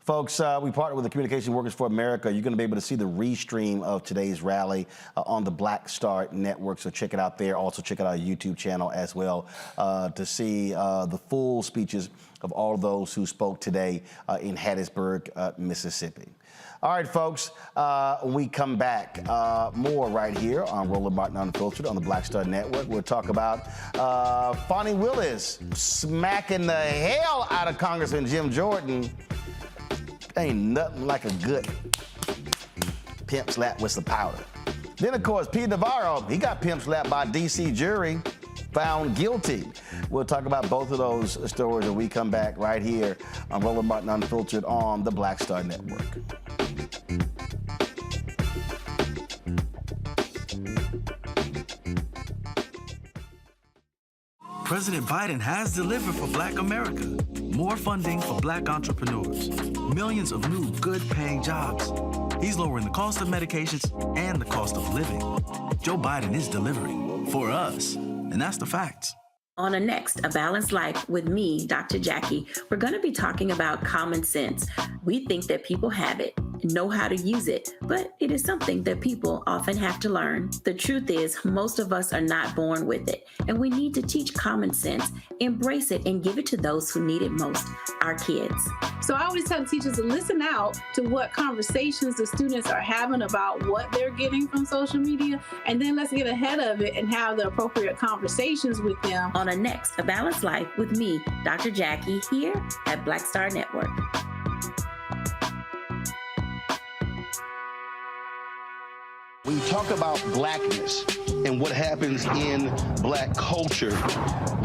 Folks, we partner with the Communication Workers for America. You're going to be able to see the restream of today's rally on the Black Star Network, so check it out there. Also, check out our YouTube channel as well to see the full speeches of all of those who spoke today in Hattiesburg, Mississippi. All right, folks, when we come back, more right here on Roland Martin Unfiltered on the Black Star Network. We'll talk about Fani Willis smacking the hell out of Congressman Jim Jordan. Ain't nothing like a good pimp slap with some powder. Then, of course, P. Navarro, he got pimp slapped by a D.C. jury, found guilty. We'll talk about both of those stories when we come back right here on Roland Martin Unfiltered on the Black Star Network. President Biden has delivered for Black America. More funding for Black entrepreneurs. Millions of new good-paying jobs. He's lowering the cost of medications and the cost of living. Joe Biden is delivering for us, and that's the facts. On a next, A Balanced Life with me, Dr. Jackie, we're going to be talking about common sense. We think that people have it, know how to use it, but it is something that people often have to learn. The truth is, most of us are not born with it, and we need to teach common sense, embrace it, and give it to those who need it most, our kids. So I always tell teachers to listen out to what conversations the students are having about what they're getting from social media, and then let's get ahead of it and have the appropriate conversations with them. On a next, A Balanced Life with me, Dr. Jackie, here at Black Star Network. When you talk about blackness and what happens in black culture,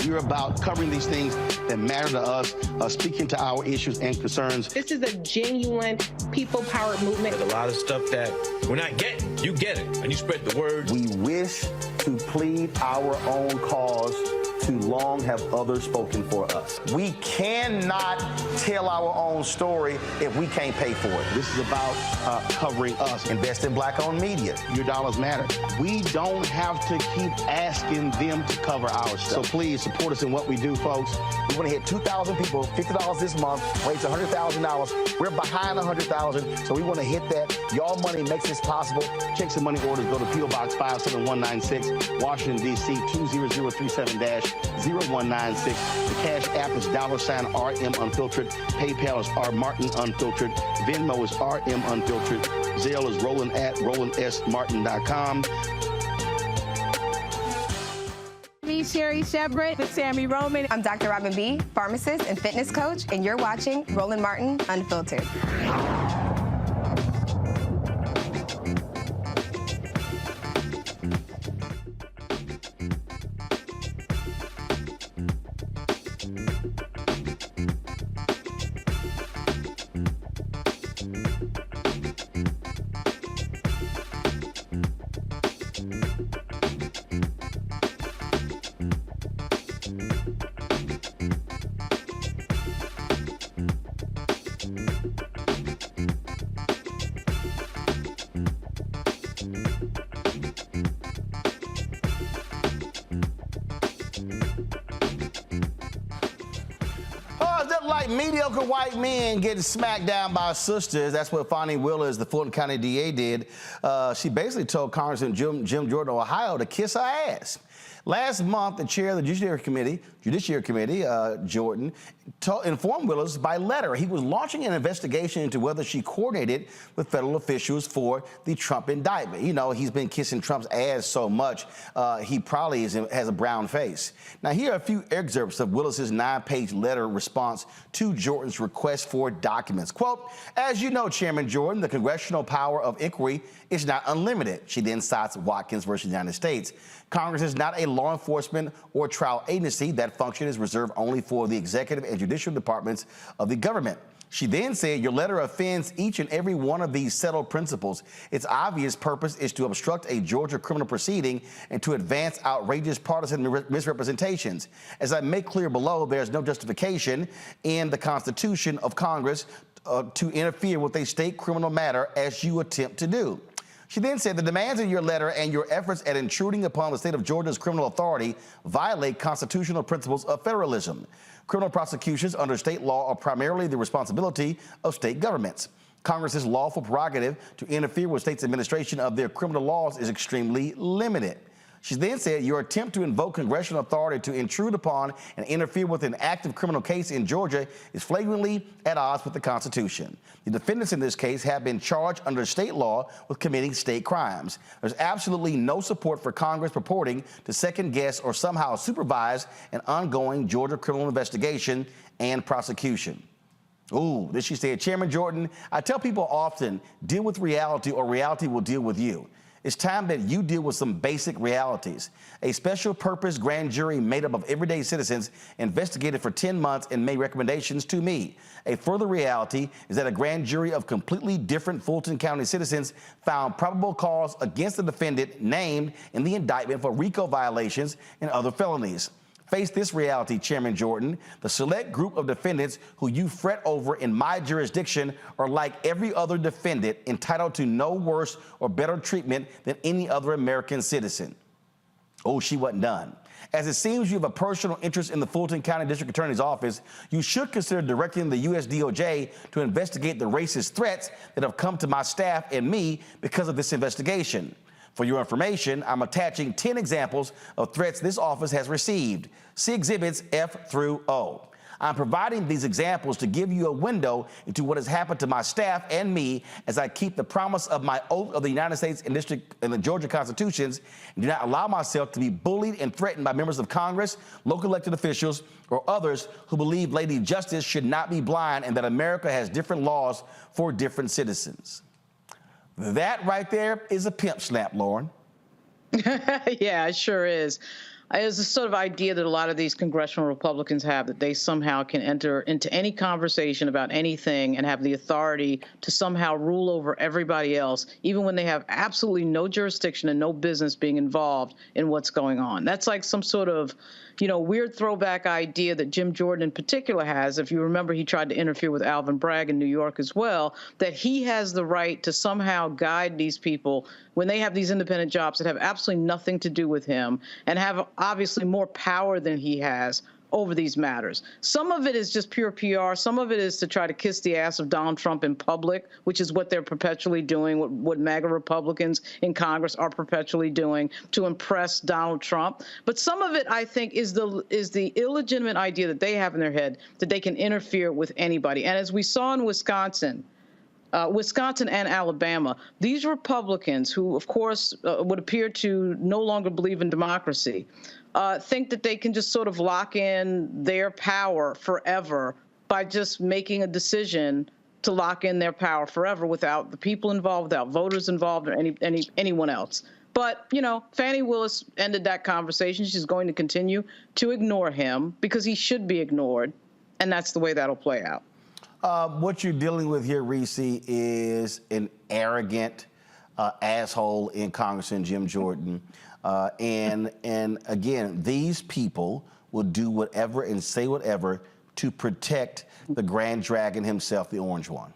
we're about covering these things that matter to us, speaking to our issues and concerns. This is a genuine people-powered movement. There's a lot of stuff that we're not getting. You get it, and you spread the word. We wish to plead our own cause. Too long have others spoken for us. We cannot tell our own story if we can't pay for it. This is about covering us. Invest in Black-owned media. Your dollars matter. We don't have to keep asking them to cover our stuff. So please support us in what we do, folks. We want to hit 2,000 people, $50 this month, raise $100,000. We're behind 100,000, so we want to hit that. Y'all money makes this possible. Check some money orders. Go to P.O. Box 57196, Washington, D.C. 20037-0196. The Cash App is $RM Unfiltered. PayPal is R Martin Unfiltered. Venmo is RM Unfiltered. Zelle is Roland at RolandSMartin.com. Me, Sherry Shepard with Sammy Roman. I'm Dr. Robin B., pharmacist and fitness coach, and you're watching Roland Martin Unfiltered. Mediocre white men getting smacked down by sisters. That's what Fani Willis, the Fulton County DA, did. She basically told Congressman Jim Jordan of Ohio to kiss her ass. Last month, the chair of the Judiciary Committee, Jordan, informed Willis by letter he was launching an investigation into whether she coordinated with federal officials for the Trump indictment. You know, he's been kissing Trump's ass so much, he probably has a brown face. Now, here are a few excerpts of Willis's 9-page letter response to Jordan's request for documents. Quote, as you know, Chairman Jordan, the congressional power of inquiry is not unlimited. She then cites Watkins versus the United States. Congress is not a law enforcement or trial agency. That function is reserved only for the executive and judicial departments of the government. She then said, your letter offends each and every one of these settled principles. Its obvious purpose is to obstruct a Georgia criminal proceeding and to advance outrageous partisan misrepresentations. As I make clear below, there is no justification in the Constitution of Congress to interfere with a state criminal matter as you attempt to do. She then said the demands in your letter and your efforts at intruding upon the state of Georgia's criminal authority violate constitutional principles of federalism. Criminal prosecutions under state law are primarily the responsibility of state governments. Congress's lawful prerogative to interfere with states' administration of their criminal laws is extremely limited. She then said your attempt to invoke congressional authority to intrude upon and interfere with an active criminal case in Georgia is flagrantly at odds with the Constitution. The defendants in this case have been charged under state law with committing state crimes. There's absolutely no support for Congress purporting to second-guess or somehow supervise an ongoing Georgia criminal investigation and prosecution. Ooh, this she said, Chairman Jordan, I tell people often, deal with reality or reality will deal with you. It's time that you deal with some basic realities. A special purpose grand jury made up of everyday citizens investigated for 10 months and made recommendations to me. A further reality is that a grand jury of completely different Fulton County citizens found probable cause against the defendant named in the indictment for RICO violations and other felonies. Face this reality, Chairman Jordan. The select group of defendants who you fret over in my jurisdiction are like every other defendant, entitled to no worse or better treatment than any other American citizen. Oh, she wasn't done. As it seems you have a personal interest in the Fulton County District Attorney's Office, you should consider directing the U.S. DOJ to investigate the racist threats that have come to my staff and me because of this investigation. For your information, I'm attaching 10 examples of threats this office has received. See Exhibits F through O. I'm providing these examples to give you a window into what has happened to my staff and me as I keep the promise of my oath of the United States and the Georgia Constitutions, and do not allow myself to be bullied and threatened by members of Congress, local elected officials, or others who believe Lady Justice should not be blind and that America has different laws for different citizens. That right there is a pimp slap, Lauren. Yeah, it sure is. It's a sort of idea that a lot of these congressional Republicans have, that they somehow can enter into any conversation about anything and have the authority to somehow rule over everybody else, even when they have absolutely no jurisdiction and no business being involved in what's going on. That's like some sort of, weird throwback idea that Jim Jordan in particular has. If you remember, he tried to interfere with Alvin Bragg in New York as well, that he has the right to somehow guide these people when they have these independent jobs that have absolutely nothing to do with him and have obviously more power than he has over these matters. Some of it is just pure PR. Some of it is to try to kiss the ass of Donald Trump in public, which is what they're perpetually doing, what MAGA Republicans in Congress are perpetually doing to impress Donald Trump. But some of it, I think, is the illegitimate idea that they have in their head that they can interfere with anybody. And as we saw in Wisconsin and Alabama, these Republicans who, of course, would appear to no longer believe in democracy, think that they can just sort of lock in their power forever by just making a decision to lock in their power forever without the people involved, without voters involved, or anyone else. But, Fani Willis ended that conversation. She's going to continue to ignore him because he should be ignored, and that's the way that'll play out. What you're dealing with here, Reese, is an arrogant asshole in Congressman Jim Jordan. And again, these people will do whatever and say whatever to protect the Grand Dragon himself, the Orange One.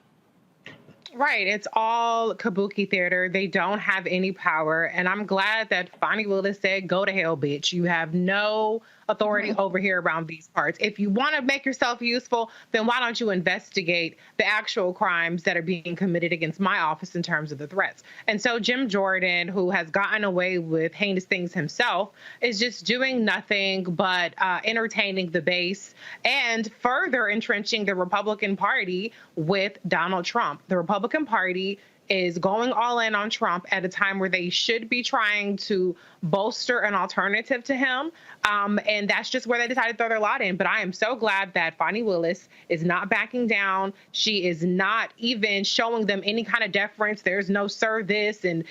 Right. It's all kabuki theater. They don't have any power. And I'm glad that Fani Willis said, go to hell, bitch. You have no authority over here around these parts. If you want to make yourself useful, then why don't you investigate the actual crimes that are being committed against my office in terms of the threats? And so Jim Jordan, who has gotten away with heinous things himself, is just doing nothing but entertaining the base and further entrenching the Republican Party with Donald Trump. The Republican Party is going all in on Trump at a time where they should be trying to bolster an alternative to him. And that's just where they decided to throw their lot in. But I am so glad that Fani Willis is not backing down. She is not even showing them any kind of deference. There's no sir this and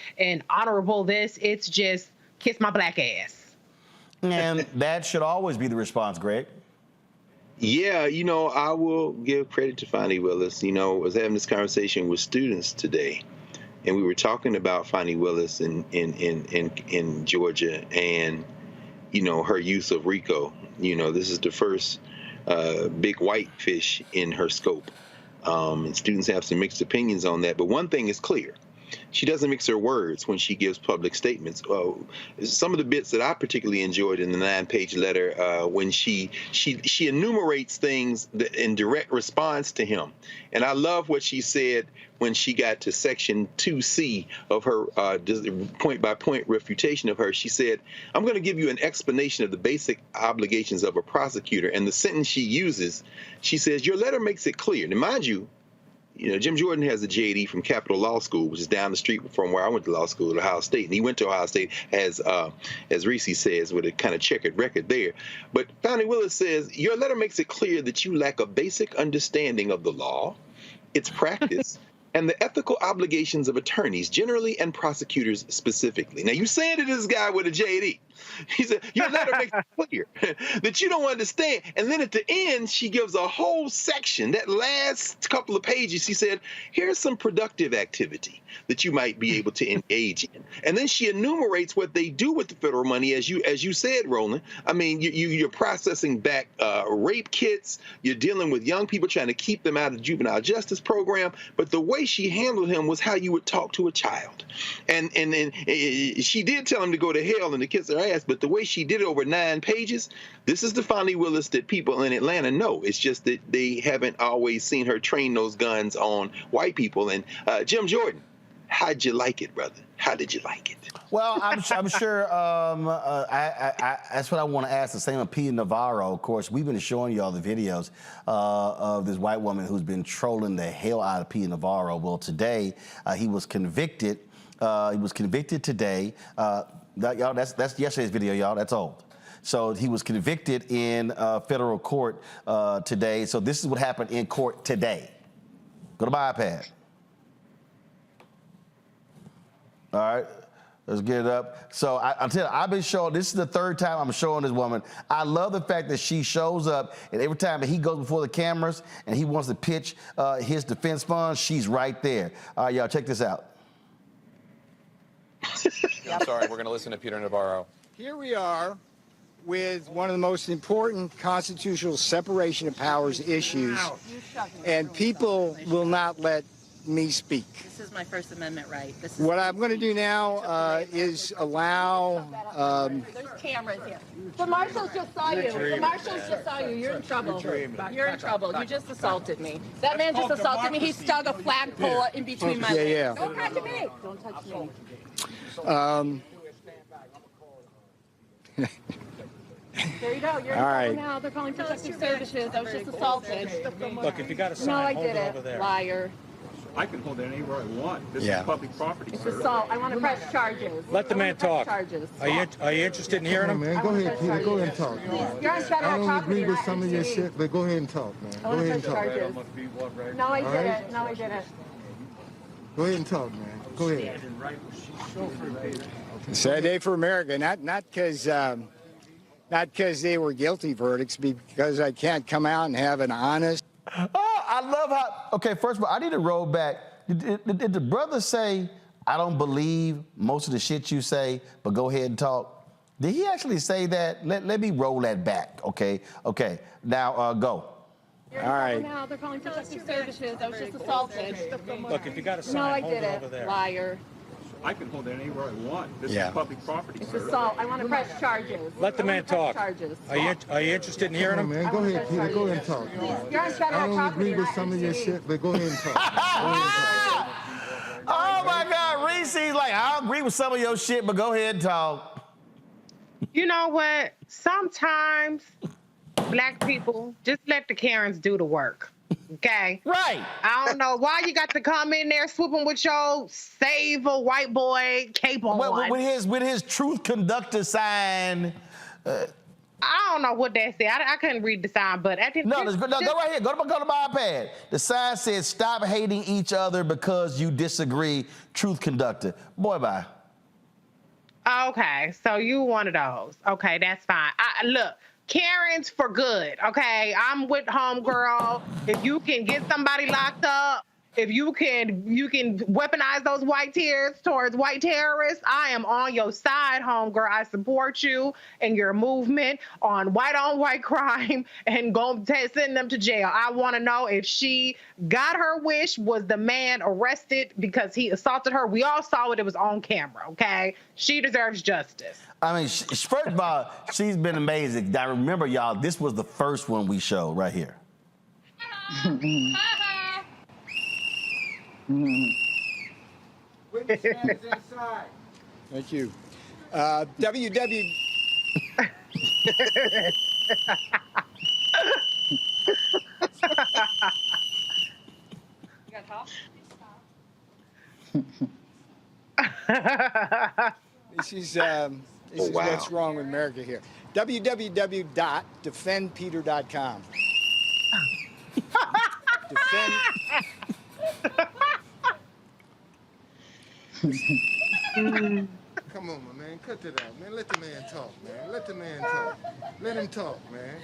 honorable this. It's just kiss my black ass. And that should always be the response, Greg. Yeah, I will give credit to Fani Willis. I was having this conversation with students today, and we were talking about Fani Willis in Georgia and, her use of RICO. This is the first big white fish in her scope. And students have some mixed opinions on that. But one thing is clear. She doesn't mix her words when she gives public statements. Some of the bits that I particularly enjoyed in the 9-page letter, when she enumerates things in direct response to him. And I love what she said when she got to section 2C of her point-by-point refutation of her. She said, I'm going to give you an explanation of the basic obligations of a prosecutor. And the sentence she uses, she says, your letter makes it clear. Now, mind you, Jim Jordan has a JD from Capital Law School, which is down the street from where I went to law school at Ohio State. And he went to Ohio State, as Reese says, with a kind of checkered record there. But Fani Willis says, your letter makes it clear that you lack a basic understanding of the law, its practice, and the ethical obligations of attorneys generally and prosecutors specifically. Now, you're saying to this guy with a JD, He said, your letter makes it clear that you don't understand. And then at the end, she gives a whole section, that last couple of pages, she said, here's some productive activity that you might be able to engage in. And then she enumerates what they do with the federal money, as you said, Roland. I mean, you're processing back rape kits, you're dealing with young people, trying to keep them out of the juvenile justice program. But the way she handled him was how you would talk to a child. And she did tell him to go to hell and to kiss her ass, but the way she did it over 9 pages, this is the Fani Willis that people in Atlanta know. It's just that they haven't always seen her train those guns on white people. And Jim Jordan, how'd you like it, brother? How did you like it? Well, I'm sure that's what I want to ask. The same of P. Navarro, of course. We've been showing you all the videos of this white woman who's been trolling the hell out of P. Navarro. Well, today he was convicted. He was convicted today. Y'all, that's yesterday's video, y'all. That's old. So he was convicted in federal court today. So this is what happened in court today. Go to my iPad. All right, let's get it up. So I'm telling you, I've been showing, this is the 3rd time I'm showing this woman. I love the fact that she shows up, and every time that he goes before the cameras and he wants to pitch his defense funds, she's right there. All right, y'all, check this out. I'm sorry, we're going to listen to Peter Navarro. Here we are with one of the most important constitutional separation of powers issues, and people will not let me speak. This is my First Amendment right. This is what I'm going to do now is allow... There's cameras here. The marshals just saw you. The marshals just saw you. You're in trouble. You're in trouble. You just assaulted me. That man just assaulted me. He stuck a flagpole in between my legs. Yeah. Don't touch me. Don't touch me. There you go. You're in trouble now. They're calling protective services. I was just assaulted. Look, if you got a sign, no, I hold it didn't. over there. Liar. I can hold it anywhere I want. This is public property. It's assault. I want to press charges. Let the man talk. Charges. Are you interested in hearing him? Man, go ahead, Peter. Go ahead and talk. You're on federal I don't property. agree with some of your shit, but go ahead and talk, man. Go ahead and talk. No, I didn't. No, I didn't. Go ahead and talk, man. Go ahead. Sad day for America. Not because they were guilty verdicts, because I can't come out and have an honest. Oh, I love how. Okay, first of all, I need to roll back. Did the brother say, "I don't believe most of the shit you say, but go ahead and talk"? Did he actually say that? Let me roll that back. Okay. Now go. All right. Now they're calling protective services. I was just assaulted. Look, if you got a sign, no, I hold it over didn't. there. Liar. I can hold it anywhere I want. This is public property. It's assault. I want to press charges. Let the man talk. Charges. Are you interested in hearing him? Man, go ahead, Peter. Go ahead and talk. You're on federal I don't property. agree with some of your shit, but go ahead and talk. Oh my God, Reese's like, I agree with some of your shit, but go ahead and talk. You know what? Sometimes black people just let the Karens do the work. Okay. Right. I don't know why you got to come in there swooping with your save a white boy cape on. Well, with his truth conductor sign. I don't know what that said. I couldn't read the sign, but I didn't. Go right here. Go to my iPad. The sign says, "Stop hating each other because you disagree." Truth conductor. Boy, bye. Okay, so you one of those. Okay, that's fine. Look. Karen's for good, okay? I'm with homegirl. If you can get somebody locked up, if you can weaponize those white tears towards white terrorists, I am on your side, homegirl. I support you and your movement on white crime and go send them to jail. I want to know if she got her wish. Was the man arrested because he assaulted her? We all saw it. It was on camera, okay? She deserves justice. I mean, first of all, she's been amazing. Now, remember, y'all, this was the first one we showed right here. Thank you. WW. You got talk? This is what's wrong with America here. www.defendpeter.com. Come on, my man. Cut that out, man. Let the man talk, man. Let the man talk. Let him talk, man.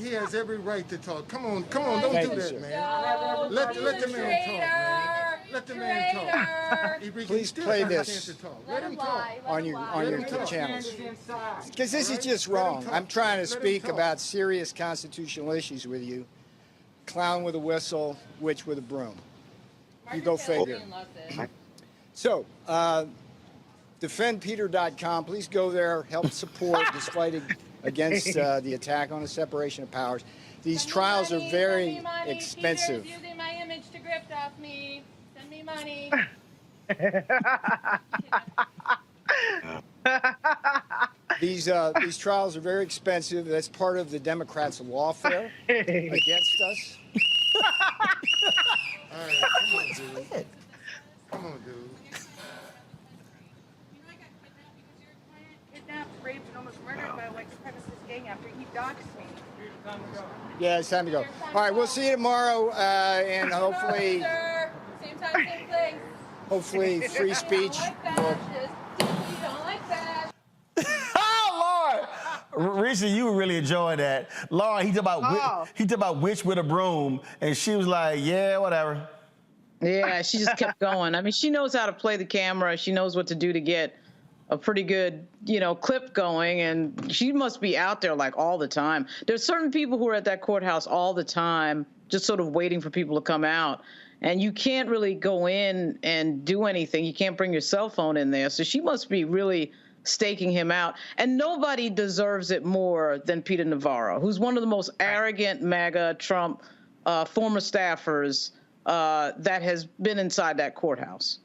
He has every right to talk. Come on. Don't do that, man. Let the man talk, man. Let the man talk. Please play this Let him talk. on your channels. Because this is just wrong. I'm trying to speak about serious constitutional issues with you. Clown with a whistle, witch with a broom. You go figure. So, defendpeter.com. Please go there. Help support this fight against the attack on the separation of powers. These trials are very expensive. Peter's using my image to grift off me. Send me money. These trials are very expensive. That's part of the Democrats' lawfare against us. All right, come on, dude. Come on, dude. Kidnapped, raped, and almost murdered by a white supremacist gang after he doxed me. Yeah, it's time to go. All right, we'll see you tomorrow, and hopefully, Same time, same place. hopefully, free speech. will- Oh, Lord. Risha, you were really enjoying that. Laura, he talked about witch with a broom, and she was like, yeah, whatever. Yeah, she just kept going. I mean, she knows how to play the camera. She knows what to do to get a pretty good, clip going, and she must be out there like all the time. There's certain people who are at that courthouse all the time, just sort of waiting for people to come out. And you can't really go in and do anything. You can't bring your cell phone in there. So she must be really staking him out. And nobody deserves it more than Peter Navarro, who's one of the most arrogant MAGA Trump former staffers that has been inside that courthouse.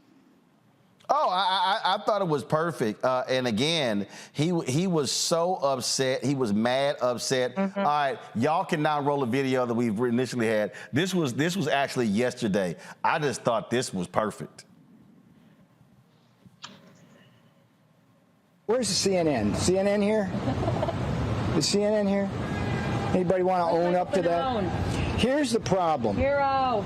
Oh, I thought it was perfect. And again, he was so upset. He was mad upset. Mm-hmm. All right, y'all can now roll a video that we've initially had. This was actually yesterday. I just thought this was perfect. Where's the CNN? CNN here? Is CNN here? Anybody want to own up to that? Here's the problem. Hero.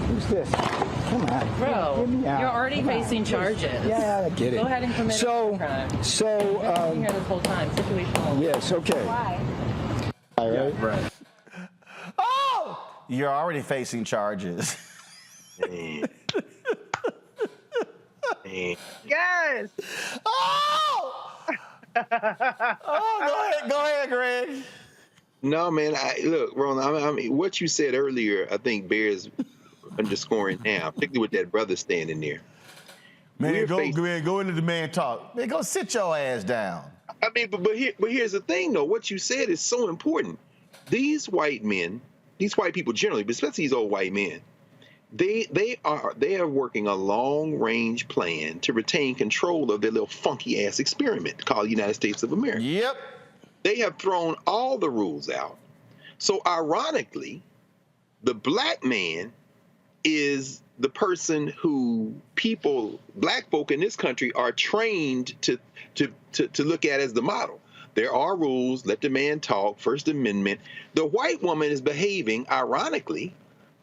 Who's this? Come on. Bro, Get me out. you're already facing charges. Yeah, I get it. Go ahead and commit a crime. You've been here this whole time. Situational. Yes, okay. Why? All right. Yeah, right. Oh! You're already facing charges. Yes. Oh! Go ahead, Greg. No, man. Look, Roland. I mean, what you said earlier, I think bears underscoring now, particularly with that brother standing there. Man, go into the man talk. Man, go sit your ass down. I mean, but here's the thing, though. What you said is so important. These white men, these white people generally, but especially these old white men, they are working a long-range plan to retain control of their little funky-ass experiment called United States of America. Yep. They have thrown all the rules out. So ironically, the black man is the person who black folk in this country are trained to look at as the model. There are rules, let the man talk, First Amendment. The white woman is behaving, ironically,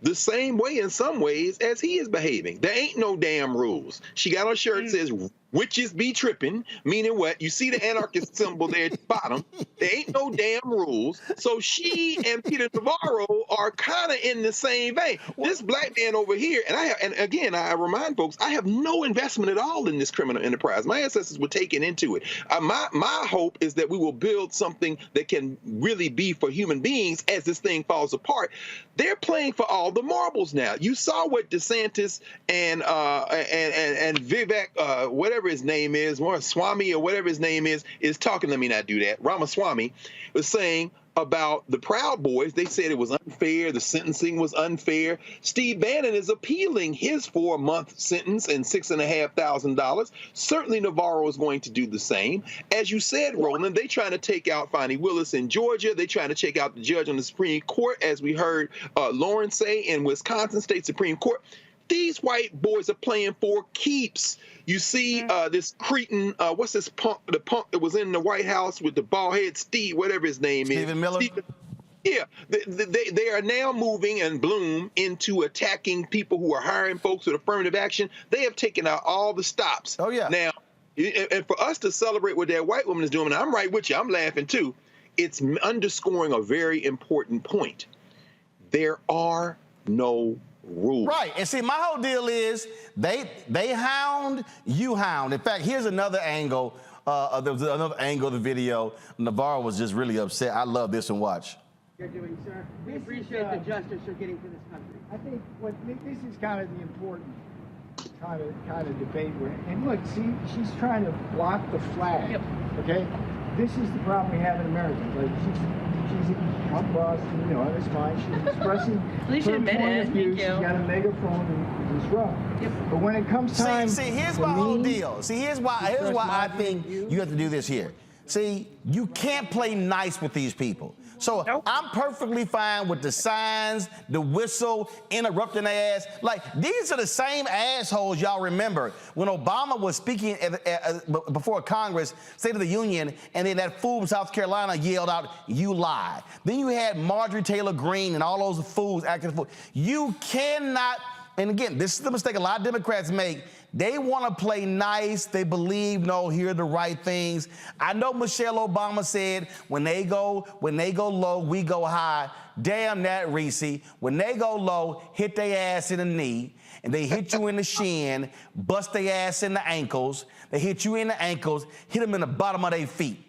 the same way in some ways as he is behaving. There ain't no damn rules. She got on a shirt that says, witches be tripping, meaning what? You see the anarchist symbol there at the bottom. There ain't no damn rules. So she and Peter Navarro are kind of in the same vein. This black man over here, and again, I remind folks, I have no investment at all in this criminal enterprise. My ancestors were taken into it. My hope is that we will build something that can really be for human beings as this thing falls apart. They're playing for all the marbles now. You saw what DeSantis and Vivek, whatever his name is, Swami or whatever his name is talking. Let me not do that. Ramaswamy was saying about the Proud Boys. They said it was unfair. The sentencing was unfair. Steve Bannon is appealing his 4-month sentence and $6,500. Certainly Navarro is going to do the same. As you said, Roland, they trying to take out Fani Willis in Georgia. They trying to take out the judge on the Supreme Court, as we heard Lauren say in Wisconsin State Supreme Court. These white boys are playing for keeps. You see this cretin, what's this punk, the punk that was in the White House with the bald head, Steve, whatever his name is. Stephen Miller? Yeah, they are now moving and Bloom into attacking people who are hiring folks with affirmative action. They have taken out all the stops. Oh, yeah. Now, And for us to celebrate what that white woman is doing, and I'm right with you, I'm laughing too, it's underscoring a very important point. There are no rules. Right, and see, my whole deal is they hound, you hound. In fact, here's another angle. There was another angle of the video. Navarro was just really upset. I love this one. Watch. You're doing, sir. We appreciate the justice you're getting for this country. I think this is kind of the important kind of debate we're in. And look, see, she's trying to block the flag. Yep. Okay, this is the problem we have in America. Like she's I'm boss, you know, that's fine. She's expressing her point of view. She's got a megaphone to disrupt. Yep. But when it comes time, see, here's my whole deal. See, here's why I think you have to do this here. See, you can't play nice with these people. So I'm perfectly fine with the signs, the whistle, interrupting their ass. Like, these are the same assholes y'all remember when Obama was speaking before Congress, State of the Union, and then that fool from South Carolina yelled out, "You lie." Then you had Marjorie Taylor Greene and all those fools acting a fool. You cannot, and again, this is the mistake a lot of Democrats make. They want to play nice. They believe, no, here are the right things. I know Michelle Obama said, when they go low, we go high. Damn that, Reese. When they go low, hit their ass in the knee, and they hit you in the shin, bust their ass in the ankles. They hit you in the ankles, hit them in the bottom of their feet.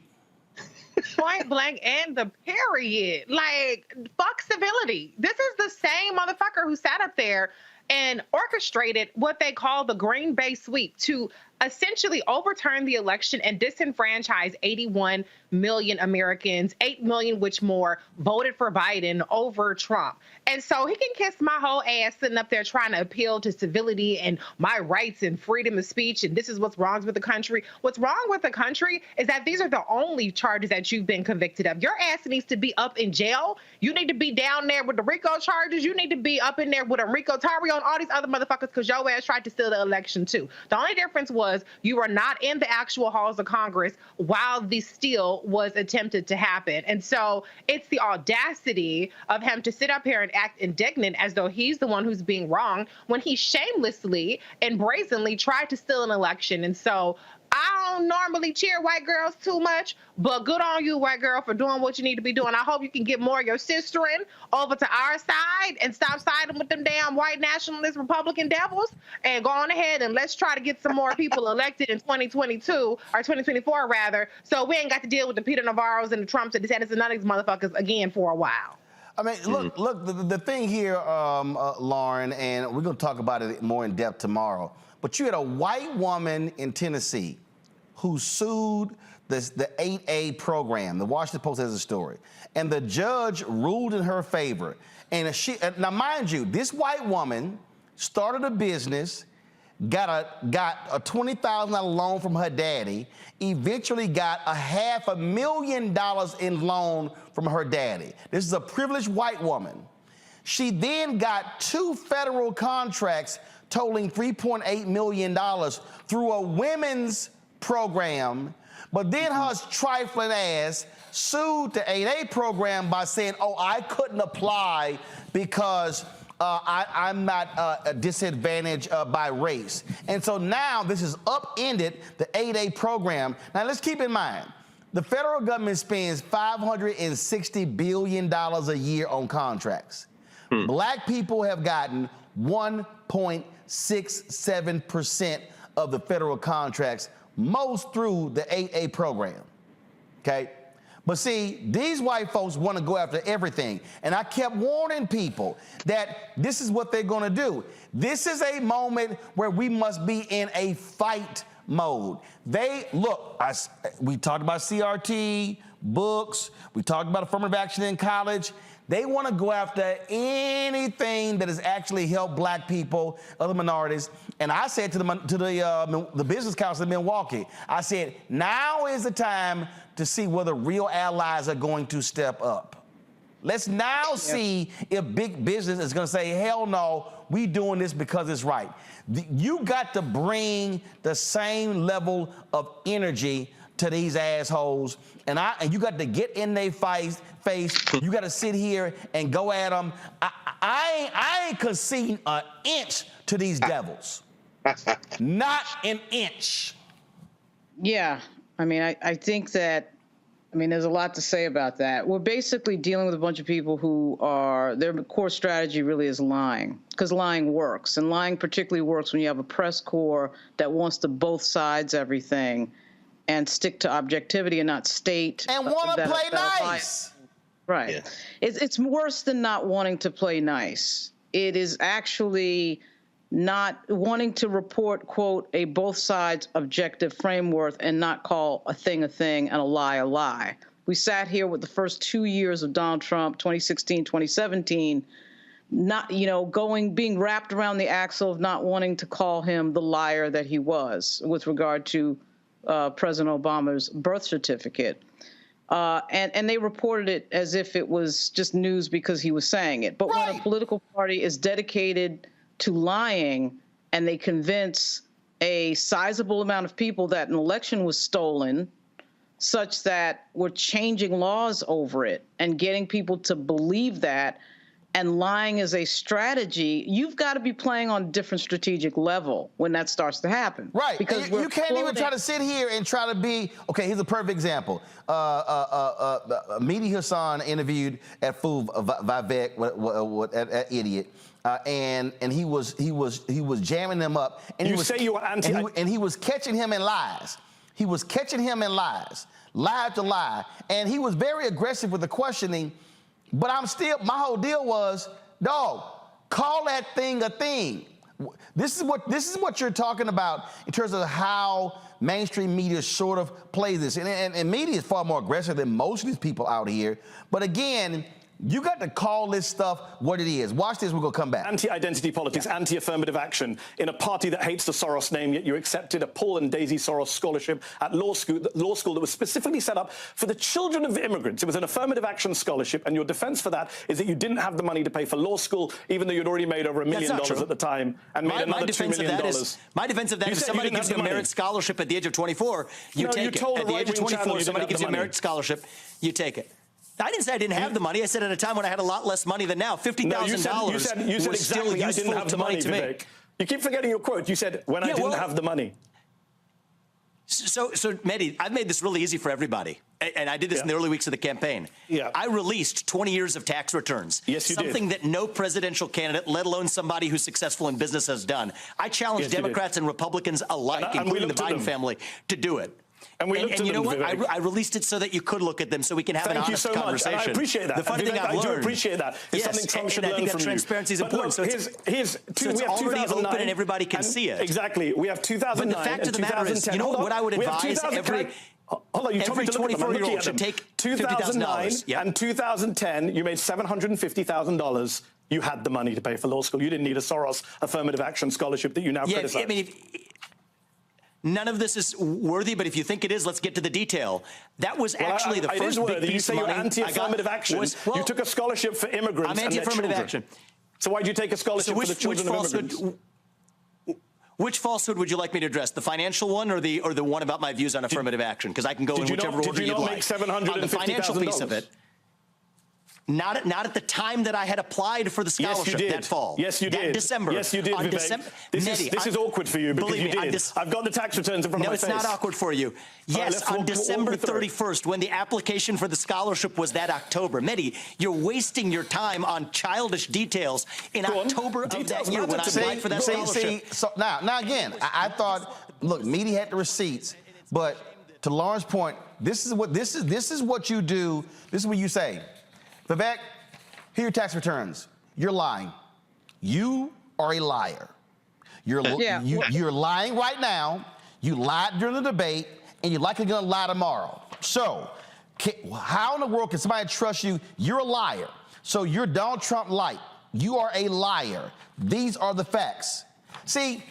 Point blank and the period. Like, fuck civility. This is the same motherfucker who sat up there and orchestrated what they call the Green Bay sweep to essentially overturn the election and disenfranchise 81 million Americans, 8 million which more voted for Biden over Trump. And so he can kiss my whole ass sitting up there trying to appeal to civility and my rights and freedom of speech, and this is what's wrong with the country. What's wrong with the country is that these are the only charges that you've been convicted of. Your ass needs to be up in jail. You need to be down there with the RICO charges. You need to be up in there with Enrico Tarrio and all these other motherfuckers because your ass tried to steal the election too. The only difference was you were not in the actual halls of Congress while the steal was attempted to happen. And so it's the audacity of him to sit up here and act indignant as though he's the one who's being wronged when he shamelessly and brazenly tried to steal an election. And so I don't normally cheer white girls too much, but good on you, white girl, for doing what you need to be doing. I hope you can get more of your sisterin over to our side and stop siding with them damn white nationalist Republican devils and go on ahead and let's try to get some more people elected in 2022 or 2024 rather, so we ain't got to deal with the Peter Navarros and the Trumps and DeSantis and none of these motherfuckers again for a while. I mean, look, the thing here, Lauren, and we're going to talk about it more in depth tomorrow, but you had a white woman in Tennessee who sued the 8A program. The Washington Post has a story. And the judge ruled in her favor. And now, mind you, this white woman started a business, got a $20,000 loan from her daddy, eventually got $500,000 in loan from her daddy. This is a privileged white woman. She then got 2 federal contracts totaling $3.8 million through a women's program, but then her trifling ass sued the 8A program by saying, oh, I couldn't apply because I'm not disadvantaged by race. And so now this has upended the 8A program. Now let's keep in mind, the federal government spends $560 billion a year on contracts. Black people have gotten 1.67% of the federal contracts, most through the 8A program, okay? But see, these white folks want to go after everything. And I kept warning people that this is what they're going to do. This is a moment where we must be in a fight mode. We talked about CRT, books, we talked about affirmative action in college. They want to go after anything that has actually helped black people, other minorities. And I said to the Business Council in Milwaukee, I said, now is the time to see whether real allies are going to step up. Let's now see if big business is going to say, hell no, we doing this because it's right. You got to bring the same level of energy to these assholes, and you got to get in their face. You got to sit here and go at them. I ain't conceding an inch to these devils. Not an inch. Yeah, I mean, I think that, I mean, there's a lot to say about that. We're basically dealing with a bunch of people who are, their core strategy really is lying, because lying works. And lying particularly works when you have a press corps that wants to both sides everything and stick to objectivity and not state. And want to play nice. Right. Yeah. It's worse than not wanting to play nice. It is actually not wanting to report, quote, a both sides objective framework and not call a thing and a lie a lie. We sat here with the first 2 years of Donald Trump, 2016, 2017, not, being wrapped around the axle of not wanting to call him the liar that he was with regard to President Obama's birth certificate. And they reported it as if it was just news because he was saying it. But when a political party is dedicated to lying and they convince a sizable amount of people that an election was stolen, such that we're changing laws over it and getting people to believe that, and lying is a strategy, you've got to be playing on a different strategic level when that starts to happen. Right. Because you can't even try to sit here and try to be, okay, here's a perfect example. Mehdi Hassan interviewed at Fool Vivek, that idiot. And he was jamming them up. And he was catching him in lies. He was catching him in lies, lie after lie. And he was very aggressive with the questioning. But my whole deal was, dog, call that thing a thing. This is what you're talking about in terms of how mainstream media sort of plays this. And media is far more aggressive than most of these people out here. But again, you got to call this stuff what it is. Watch this, we're going to come back. Anti-identity politics, anti-affirmative action in a party that hates the Soros name, yet you accepted a Paul and Daisy Soros scholarship at law school that was specifically set up for the children of immigrants. It was an affirmative action scholarship, and your defense for that is that you didn't have the money to pay for law school, even though you'd already made over $1 million at the time and made another $2 million. My defense of that is somebody gives you a merit scholarship at the age of 24, you take it. At the age of 24, somebody gives you a merit scholarship, you take it. I didn't say I didn't have the money. I said at a time when I had a lot less money than now, $50,000 you said was exactly still I didn't have the money to me. Vivek. You keep forgetting your quote. You said, when I didn't have the money. So Mehdi, I've made this really easy for everybody. And I did this in the early weeks of the campaign. I released 20 years of tax returns. Yes, you did. Something that no presidential candidate, let alone somebody who's successful in business, has done. I challenged Democrats and Republicans alike, including the Biden family, to do it. And you know what? I released it so that you could look at them, so we can have an honest conversation. And I appreciate that. The funny thing I've learned. I do appreciate that. It's something Trump should learn from you. I think that transparency is important. So it's already open and everybody can see it. Exactly. We have 2009. But the fact of the matter is, you know what I would advise every 24-year-old should take 2009 and 2010. You made $750,000. You had the money to pay for law school. You didn't need a Soros affirmative action scholarship that you now criticize. I mean, none of this is worthy, but if you think it is, let's get to the detail. That was actually the first big piece You say you're anti-affirmative action. Well, you took a scholarship for immigrants. I'm anti-affirmative action. So why did you take a scholarship for the children of immigrants? Which falsehood would you like me to address? The financial one or the one about my views on affirmative action? Because I can go in whichever order you'd like. On the financial piece of it. Not at the time that I had applied for the scholarship that fall. Yes, you did. That December. Yes, you did, Vivek. This is awkward for you because you did. I've got the tax returns in front of my face. No, it's not awkward for you. Yes, on December 31st, when the application for the scholarship was that October. Mehdi, you're wasting your time on childish details in October of that year when I applied for that scholarship. So now again, I thought, look, Mehdi had the receipts, but to Lauren's point, this is what you do. This is what you say. Vivek, here are your tax returns. You're lying. You are a liar. You're lying right now. You lied during the debate, and you're likely going to lie tomorrow. So how in the world can somebody trust you? You're a liar. So you're Donald Trump light. You are a liar. These are the facts. See,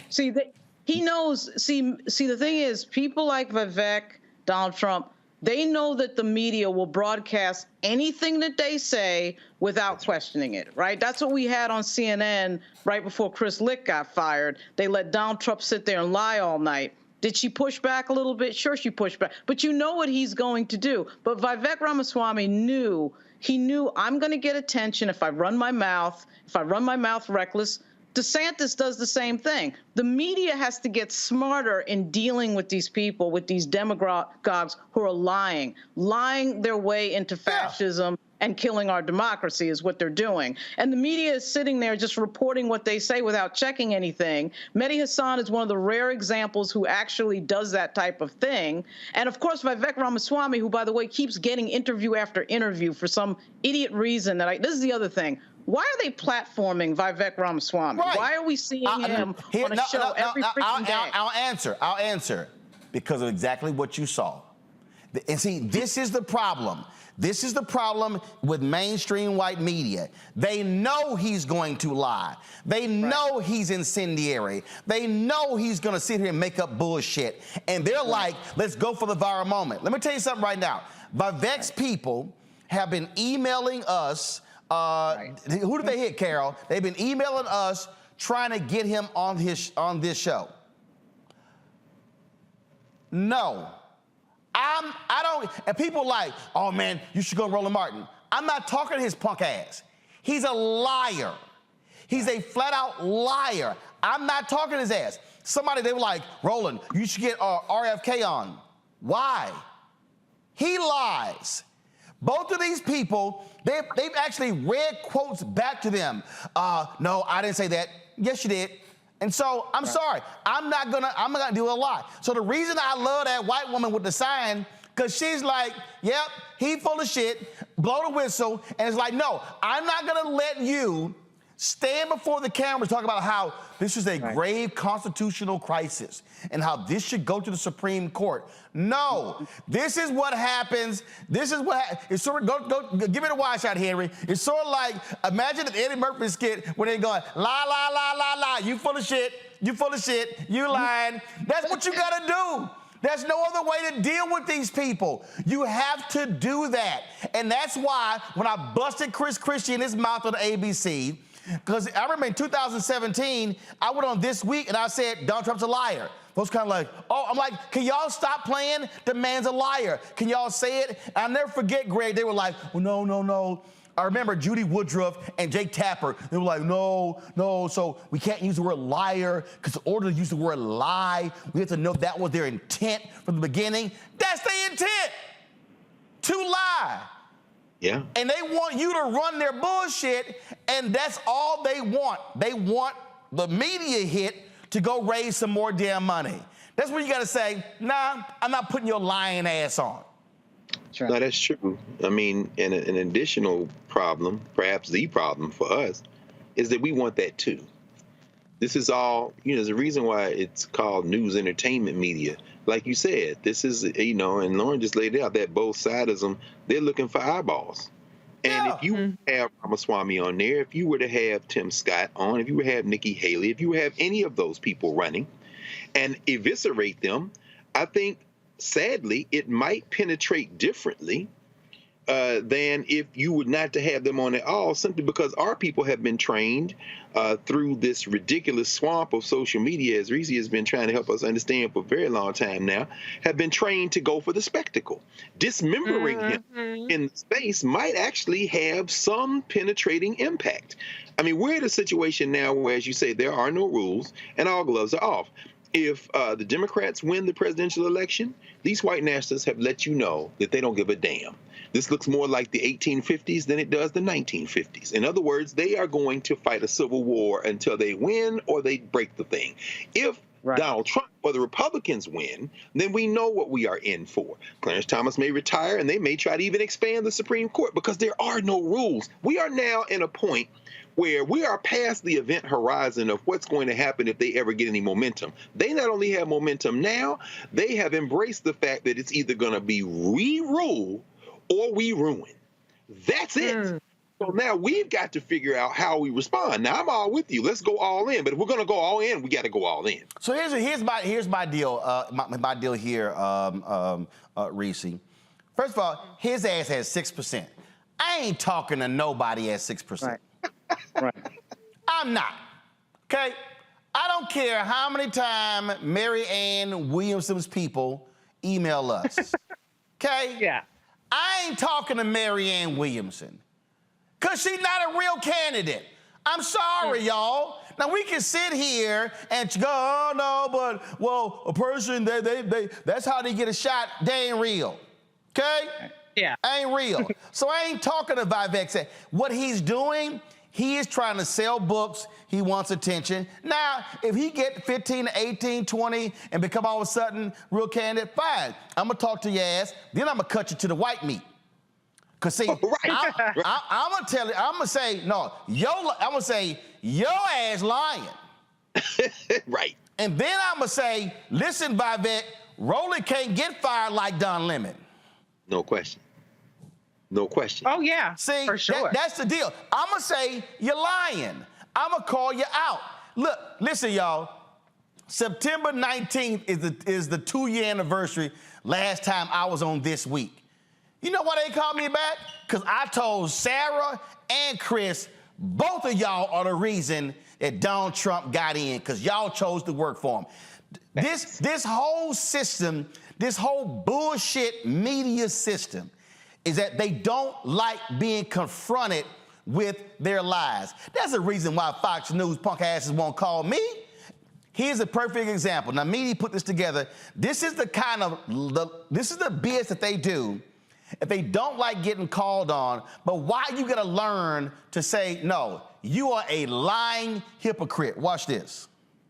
he knows. See, the thing is, people like Vivek, Donald Trump, they know that the media will broadcast anything that they say without questioning it, right? That's what we had on CNN right before Chris Licht got fired. They let Donald Trump sit there and lie all night. Did she push back a little bit? Sure, she pushed back. But you know what he's going to do. But Vivek Ramaswamy knew, I'm going to get attention if I run my mouth reckless. DeSantis does the same thing. The media has to get smarter in dealing with these people, with these demagogues who are lying their way into fascism and killing our democracy is what they're doing. And the media is sitting there just reporting what they say without checking anything. Mehdi Hasan is one of the rare examples who actually does that type of thing. And of course, Vivek Ramaswamy, who, by the way, keeps getting interview after interview for some idiot reason this is the other thing. Why are they platforming Vivek Ramaswamy? Right. Why are we seeing him on a show every freaking day? I'll answer because of exactly what you saw. And see, this is the problem. This is the problem with mainstream white media. They know he's going to lie. They know he's incendiary. They know he's going to sit here and make up bullshit. And they're like, let's go for the viral moment. Let me tell you something right now. Vivek's people have been emailing us. Who did they hit, Carol? They've been emailing us trying to get him on this show. No. I don't, and people like, oh man, you should go Roland Martin. I'm not talking to his punk ass. He's a liar. He's a flat out liar. I'm not talking to his ass. They were like, Roland, you should get RFK on. Why? He lies. Both of these people, they've actually read quotes back to them. No, I didn't say that. Yes, you did. And so I'm sorry, I'm not gonna do a lot. So the reason I love that white woman with the sign, because she's like, yep, he full of shit, blow the whistle, and it's like, no, I'm not gonna let you stand before the camera talk about how this is a grave constitutional crisis and how this should go to the Supreme Court. No, this is what happens. This is what it's sort of go give it a watch out, Henry. It's sort of like imagine the Eddie Murphy skit when they're going la la la la la. You full of shit. You full of shit. You lying. That's what you gotta do. There's no other way to deal with these people. You have to do that, and that's why when I busted Chris Christie in his mouth on the ABC. Because I remember in 2017, I went on This Week and I said, Donald Trump's a liar. Folks kind of like, oh, I'm like, can y'all stop playing? The man's a liar. Can y'all say it? And I'll never forget, Greg, they were like, well, no. I remember Judy Woodruff and Jake Tapper. They were like, no, so we can't use the word liar because in order to use the word lie, we have to know that was their intent from the beginning. That's their intent, to lie. Yeah. And they want you to run their bullshit, and that's all they want. They want the media hit to go raise some more damn money. That's where you got to say, nah, I'm not putting your lying ass on. Sure. No, that's true. I mean, and an additional problem, perhaps the problem for us, is that we want that too. This is all, there's a reason why it's called news entertainment media. Like you said, this is, and Lauren just laid it out that both sides of them, they're looking for eyeballs. And if you have Ramaswamy on there, if you were to have Tim Scott on, if you were to have Nikki Haley, if you were to have any of those people running and eviscerate them, I think, sadly, it might penetrate differently than if you were not to have them on at all, simply because our people have been trained through this ridiculous swamp of social media, as Reese has been trying to help us understand for a very long time now, have been trained to go for the spectacle. Dismembering him in space might actually have some penetrating impact. I mean, we're in a situation now where, as you say, there are no rules and all gloves are off. If the Democrats win the presidential election, these white nationalists have let you know that they don't give a damn. This looks more like the 1850s than it does the 1950s. In other words, they are going to fight a civil war until they win or they break the thing. If Donald Trump or the Republicans win, then we know what we are in for. Clarence Thomas may retire, and they may try to even expand the Supreme Court because there are no rules. We are now in a point where we are past the event horizon of what's going to happen if they ever get any momentum. They not only have momentum now, they have embraced the fact that it's either going to be re-rule or we ruin. That's it. So now we've got to figure out how we respond. Now, I'm all with you. Let's go all in. But if we're going to go all in, we got to go all in. So here's my deal. My deal here, Reese. First of all, his ass has 6%. I ain't talking to nobody at 6%. Right. I'm not. Okay? I don't care how many times Mary Ann Williamson's people email us. Okay? Yeah. I ain't talking to Mary Ann Williamson because she's not a real candidate. I'm sorry, y'all. Now, we can sit here and go, oh, no, but, well, a person, that's how they get a shot. They ain't real, okay? Yeah. Ain't real. So I ain't talking to Vivek. What he's doing, he is trying to sell books. He wants attention. Now, if he get 15 to 18, 20, and become all of a sudden real candidate, fine. I'm going to talk to your ass. Then I'm going to cut you to the white meat. Because, see, I'm going to tell you, I'm going to say, no, I'm going to say, your ass lying. Right. And then I'm going to say, listen, Vivek, Roland can't get fired like Don Lemon. No question. No question. Oh, yeah, see, for sure. That's the deal. I'm going to say, you're lying. I'm going to call you out. Look, listen, y'all. September 19th is the 2-year anniversary last time I was on This Week. You know why they called me back? Because I told Sarah and Chris, both of y'all are the reason that Donald Trump got in, because y'all chose to work for him. This whole system, this whole bullshit media system, is that they don't like being confronted with their lies. That's the reason why Fox News punk asses won't call me. Here's a perfect example. Now, media put this together. This is the kind of, this is the BS that they do if they don't like getting called on, but why you gotta learn to say, no, you are a lying hypocrite. Watch this.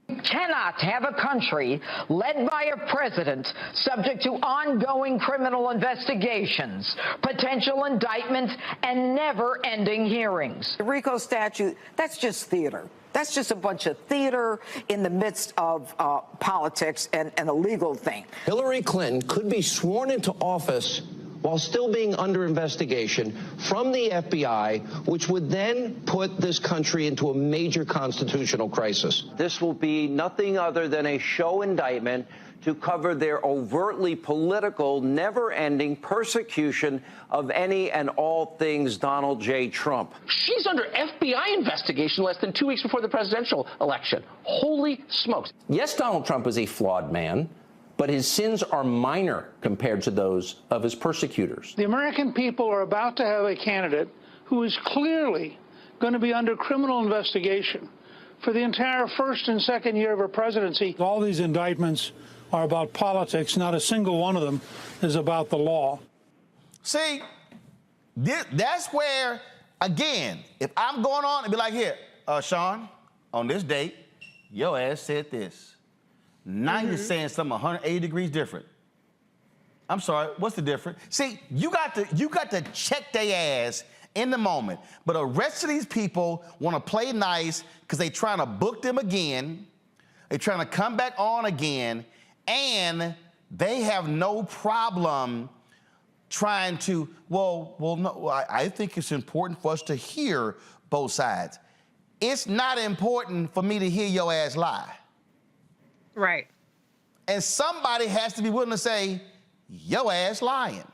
Cannot have a country led by a president subject to ongoing criminal investigations, potential indictments, and never-ending hearings. The RICO statute, that's just theater. That's just a bunch of theater in the midst of politics and a legal thing. Hillary Clinton could be sworn into office while still being under investigation from the FBI, which would then put this country into a major constitutional crisis. This will be nothing other than a show indictment to cover their overtly political, never-ending persecution of any and all things Donald J. Trump. She's under FBI investigation less than 2 weeks before the presidential election. Holy smokes. Yes, Donald Trump is a flawed man, but his sins are minor compared to those of his persecutors. The American people are about to have a candidate who is clearly going to be under criminal investigation for the entire first and second year of her presidency. All these indictments are about politics. Not a single one of them is about the law. See, that's where, again, if I'm going on and be like, here, Sean, on this date, your ass said this. Now you're saying something 180 degrees different. I'm sorry, what's the difference? See, you got to check their ass in the moment. But the rest of these people want to play nice because they trying to book them again. They're trying to come back on again. And they have no problem trying to, well, no, I think it's important for us to hear both sides. It's not important for me to hear your ass lie. Right. And somebody has to be willing to say, your ass lying.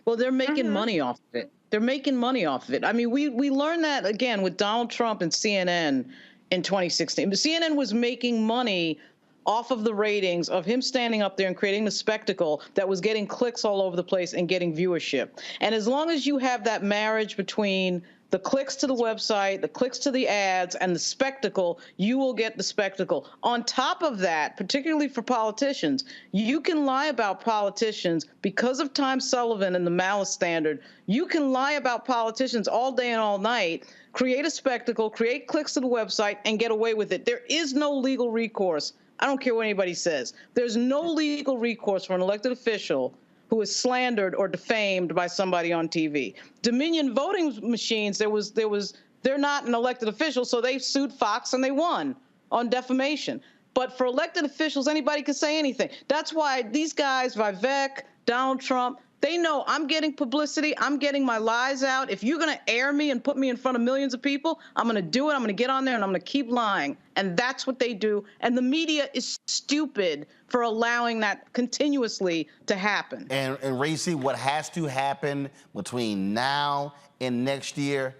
Well, they're making money off of it. They're making money off of it. I mean, we learned that, again, with Donald Trump and CNN in 2016. But CNN was making money off of the ratings of him standing up there and creating the spectacle that was getting clicks all over the place and getting viewership. And as long as you have that marriage between the clicks to the website, the clicks to the ads, and the spectacle, you will get the spectacle. On top of that, particularly for politicians, you can lie about politicians because of Tom Sullivan and the malice standard. You can lie about politicians all day and all night, create a spectacle, create clicks to the website, and get away with it. There is no legal recourse. I don't care what anybody says. There's no legal recourse for an elected official who is slandered or defamed by somebody on TV. Dominion voting machines, they're not an elected official, so they sued Fox and they won on defamation. But for elected officials, anybody can say anything. That's why these guys, Vivek, Donald Trump, they know I'm getting publicity. I'm getting my lies out. If you're going to air me and put me in front of millions of people, I'm going to do it. I'm going to get on there and I'm going to keep lying. And that's what they do. And the media is stupid for allowing that continuously to happen. And Racy, what has to happen between now and next year,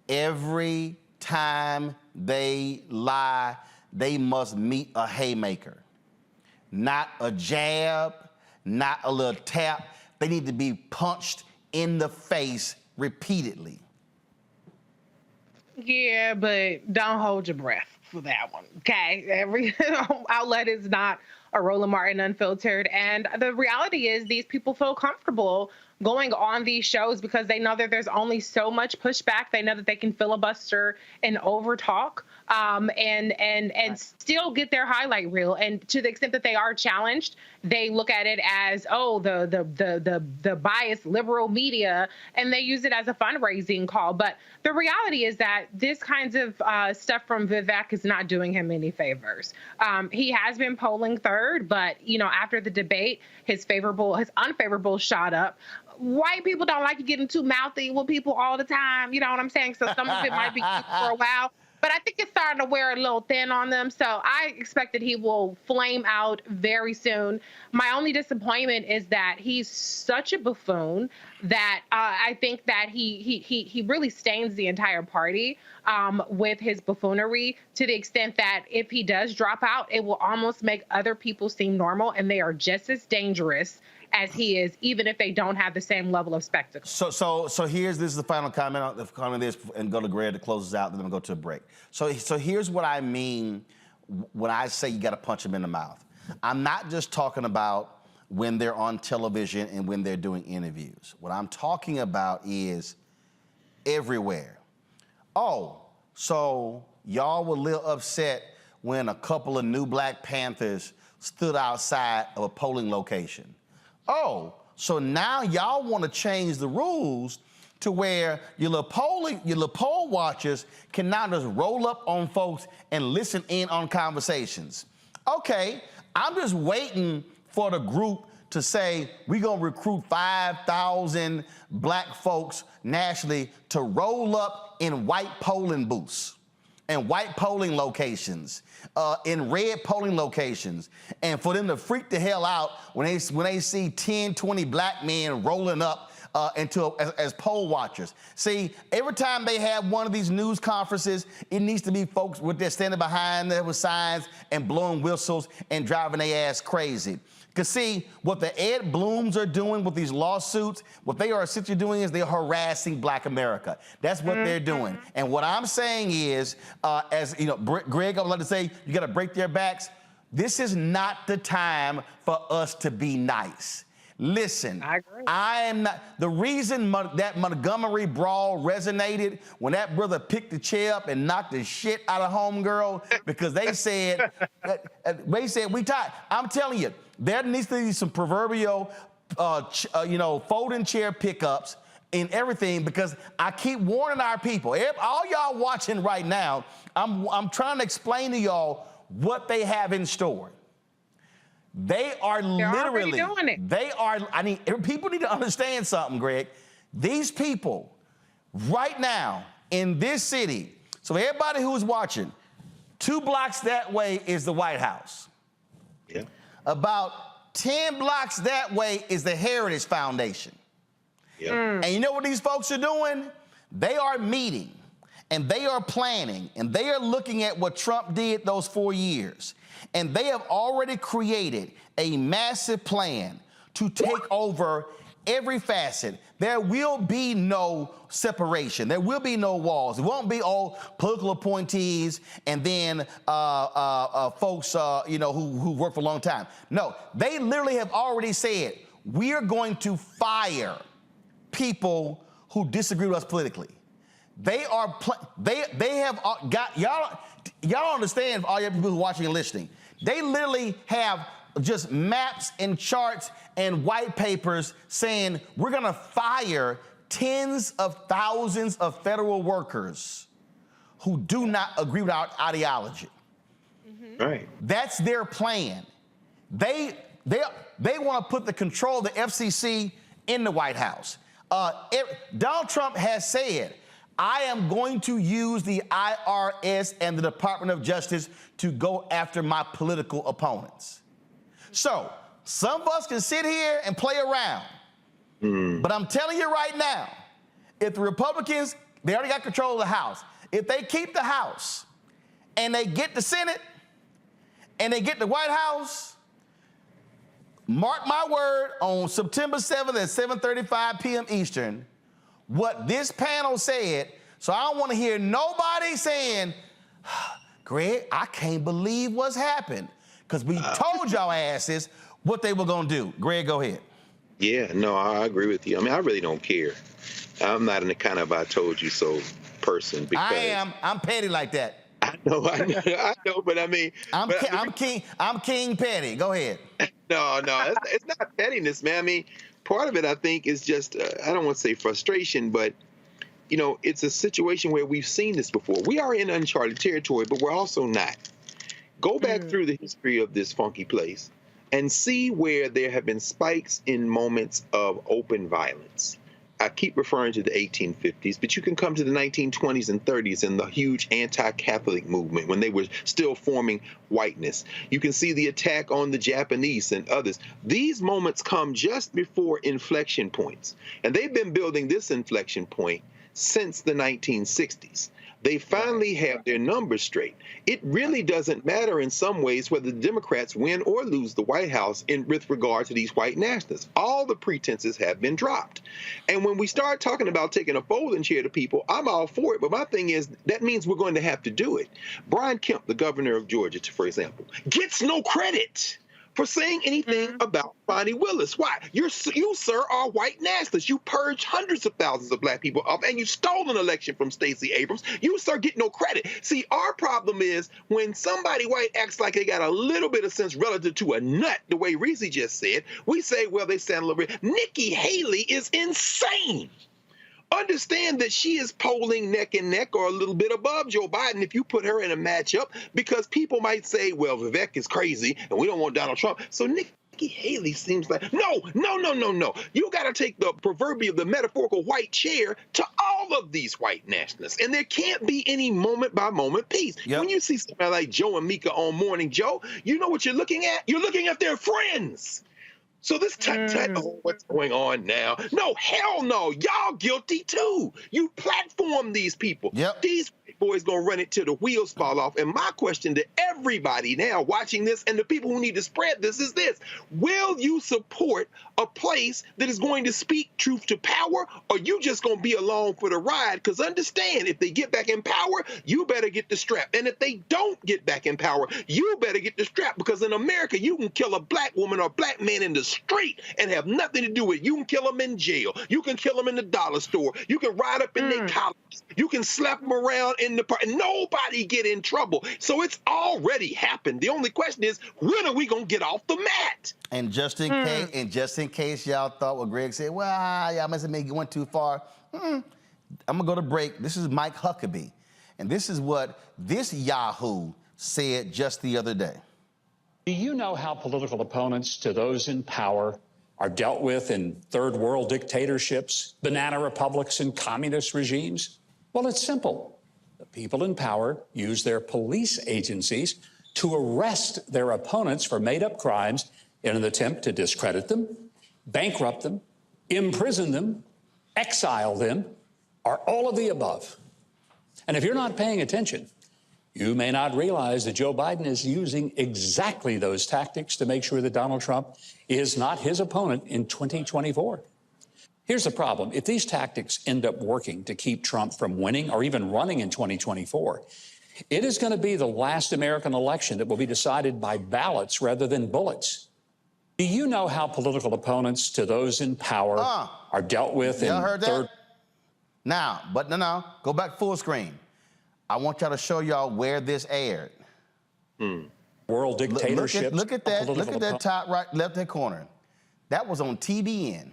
every time they lie, they must meet a haymaker. Not a jab, not a little tap. They need to be punched in the face repeatedly. Yeah, but don't hold your breath. for that one. Okay, every outlet is not a Roland Martin Unfiltered, and the reality is these people feel comfortable going on these shows because they know that there's only so much pushback. They know that they can filibuster and overtalk, and still get their highlight reel. And to the extent that they are challenged, they look at it as, oh, the biased liberal media, and they use it as a fundraising call. But the reality is that this kinds of stuff from Vivek is not doing him any favors. He has been polling third, but after the debate, his unfavorable shot up. White people don't like to get too mouthy with people all the time. You know what I'm saying? So some of it might be cute for a while, but I think it's starting to wear a little thin on them. So I expect that he will flame out very soon. My only disappointment is that he's such a buffoon that I think that he really stains the entire party with his buffoonery, to the extent that if he does drop out, it will almost make other people seem normal, and they are just as dangerous as he is, even if they don't have the same level of spectacle. So this is the final comment on this, and go to Greg to close us out, then we'll go to a break. So here's what I mean when I say you got to punch them in the mouth. I'm not just talking about when they're on television and when they're doing interviews. What I'm talking about is everywhere. Oh, so y'all were a little upset when a couple of new Black Panthers stood outside of a polling location. Oh, so now y'all want to change the rules to where your little poll watchers can now just roll up on folks and listen in on conversations. Okay, I'm just waiting for the group to say we're going to recruit 5,000 Black folks nationally to roll up in white polling booths and white polling locations, in red polling locations, and for them to freak the hell out when they see 10, 20 Black men rolling up as poll watchers. See, every time they have one of these news conferences, it needs to be folks with their standing behind there with signs and blowing whistles and driving their ass crazy. Because see, what the Ed Blooms are doing with these lawsuits, what they are essentially doing is they're harassing Black America. That's what they're doing. And what I'm saying is, as you know, Greg, I would like to say, you got to break their backs. This is not the time for us to be nice. Listen, I agree. I am not, the reason that Montgomery brawl resonated when that brother picked the chair up and knocked the shit out of homegirl, because they said, we tired. I'm telling you, there needs to be some proverbial, folding chair pickups in everything, because I keep warning our people. All y'all watching right now, I'm trying to explain to y'all what they have in store. They are literally doing it. People need to understand something, Greg. These people right now in this city, so everybody who's watching, 2 blocks that way is the White House. Yeah. About 10 blocks that way is the Heritage Foundation. Yeah. And you know what these folks are doing? They are meeting, and they are planning, and they are looking at what Trump did those 4 years. And they have already created a massive plan to take over every facet. There will be no separation. There will be no walls. It won't be all political appointees and then folks who work for a long time. No, they literally have already said, we are going to fire people who disagree with us politically. They are they have got y'all don't understand, all you people who are watching and listening. They literally have just maps and charts and white papers saying we're going to fire tens of thousands of federal workers who do not agree with our ideology. Mm-hmm. Right. That's their plan. They want to put the control of the FCC in the White House. Donald Trump has said, I am going to use the IRS and the Department of Justice to go after my political opponents. So some of us can sit here and play around, but I'm telling you right now, if the Republicans, they already got control of the House. If they keep the House and they get the Senate and they get the White House, mark my word, on September 7th at 7:35 p.m. Eastern, what this panel said, so I don't want to hear nobody saying, Greg, I can't believe what's happened. Because we told y'all asses what they were going to do. Greg, go ahead. Yeah, no, I agree with you. I mean, I really don't care. I'm not in the kind of I told you so person. Because I am. I'm petty like that. I know, but I mean, I'm King Petty. Go ahead. No, it's not pettiness, man. I mean, part of it, I think, is just, I don't want to say frustration, but, you know, it's a situation where we've seen this before. We are in uncharted territory, but we're also not. Go back through the history of this funky place and see where there have been spikes in moments of open violence. I keep referring to the 1850s, but you can come to the 1920s and 30s and the huge anti-Catholic movement when they were still forming whiteness. You can see the attack on the Japanese and others. These moments come just before inflection points, and they've been building this inflection point since the 1960s. They finally have their numbers straight. It really doesn't matter in some ways whether the Democrats win or lose the White House with regard to these white nationalists. All the pretenses have been dropped. And when we start talking about taking a folding chair to people, I'm all for it. But my thing is, that means we're going to have to do it. Brian Kemp, the governor of Georgia, for example, gets no credit for saying anything about Fani Willis. Why? You, sir, are white nationalists. You purged hundreds of thousands of black people off, and you stole an election from Stacey Abrams. You, sir, get no credit. See, our problem is when somebody white acts like they got a little bit of sense relative to a nut, the way Reese just said, we say, well, they sound a little bit. Nikki Haley is insane. Understand that she is polling neck and neck or a little bit above Joe Biden if you put her in a matchup, because people might say, well, Vivek is crazy and we don't want Donald Trump. So Nikki Haley seems like, no. You got to take the proverbial, the metaphorical white chair to all of these white nationalists. And there can't be any moment by moment peace. Yep. When you see somebody like Joe and Mika on Morning Joe, you know what you're looking at? You're looking at their friends. So this oh, what's going on now? No, hell no. Y'all guilty too. You platform these people. Yep. These boys gonna run it till the wheels fall off. And my question to everybody now watching this and the people who need to spread this is this: will you support a place that is going to speak truth to power, or you just gonna be along for the ride? Because understand, if they get back in power, you better get the strap. And if they don't get back in power, you better get the strap, because in America, you can kill a black woman or black man in the street and have nothing to do with it. You can kill them in jail. You can kill them in the dollar store. You can ride up in their colleges. You can slap them around in the park. Nobody get in trouble. So it's already happened. The only question is, when are we going to get off the mat? And just in case y'all thought what Greg said, well, y'all must have maybe went too far. I'm going to go to break. This is Mike Huckabee. And this is what this Yahoo said just the other day. Do you know how political opponents to those in power are dealt with in third world dictatorships, banana republics, and communist regimes? Well, it's simple. The people in power use their police agencies to arrest their opponents for made-up crimes in an attempt to discredit them, bankrupt them, imprison them, exile them, or all of the above. And if you're not paying attention, you may not realize that Joe Biden is using exactly those tactics to make sure that Donald Trump is not his opponent in 2024. Here's the problem. If these tactics end up working to keep Trump from winning or even running in 2024, it is going to be the last American election that will be decided by ballots rather than bullets. Do you know how political opponents to those in power are dealt with in third? Now, go back full screen. I want y'all to show y'all where this aired. World dictatorships. Look at that top right left-hand corner. That was on TBN.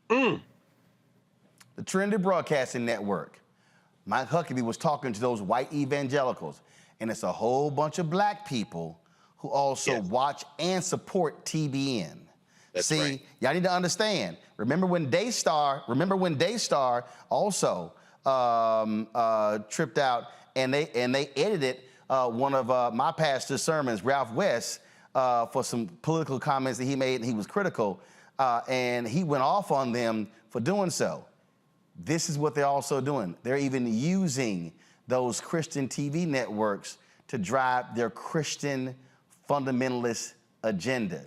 The Trinity Broadcasting Network. Mike Huckabee was talking to those white evangelicals, and it's a whole bunch of black people who also watch and support TBN. That's See, right. Y'all need to understand. Remember when Daystar also tripped out and they edited one of my pastor's sermons, Ralph West, for some political comments that he made, and he was critical, and he went off on them for doing so. This is what they're also doing. They're even using those Christian TV networks to drive their Christian fundamentalist agenda.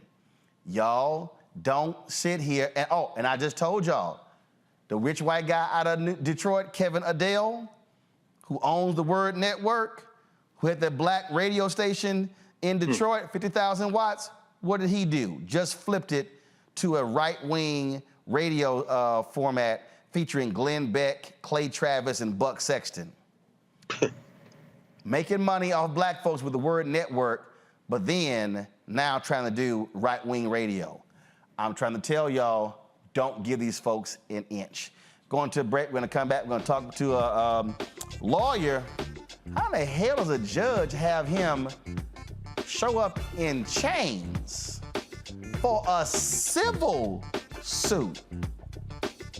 Y'all don't sit here and I just told y'all, the rich white guy out of Detroit, Kevin Adele, who owns the Word Network, who had that black radio station in Detroit, 50,000 watts, what did he do? Just flipped it to a right-wing radio format featuring Glenn Beck, Clay Travis, and Buck Sexton. Making money off black folks with the word network, but then now trying to do right-wing radio. I'm trying to tell y'all, don't give these folks an inch. Going to a break, we're gonna come back, we're gonna talk to a lawyer. How the hell does a judge have him show up in chains for a civil suit?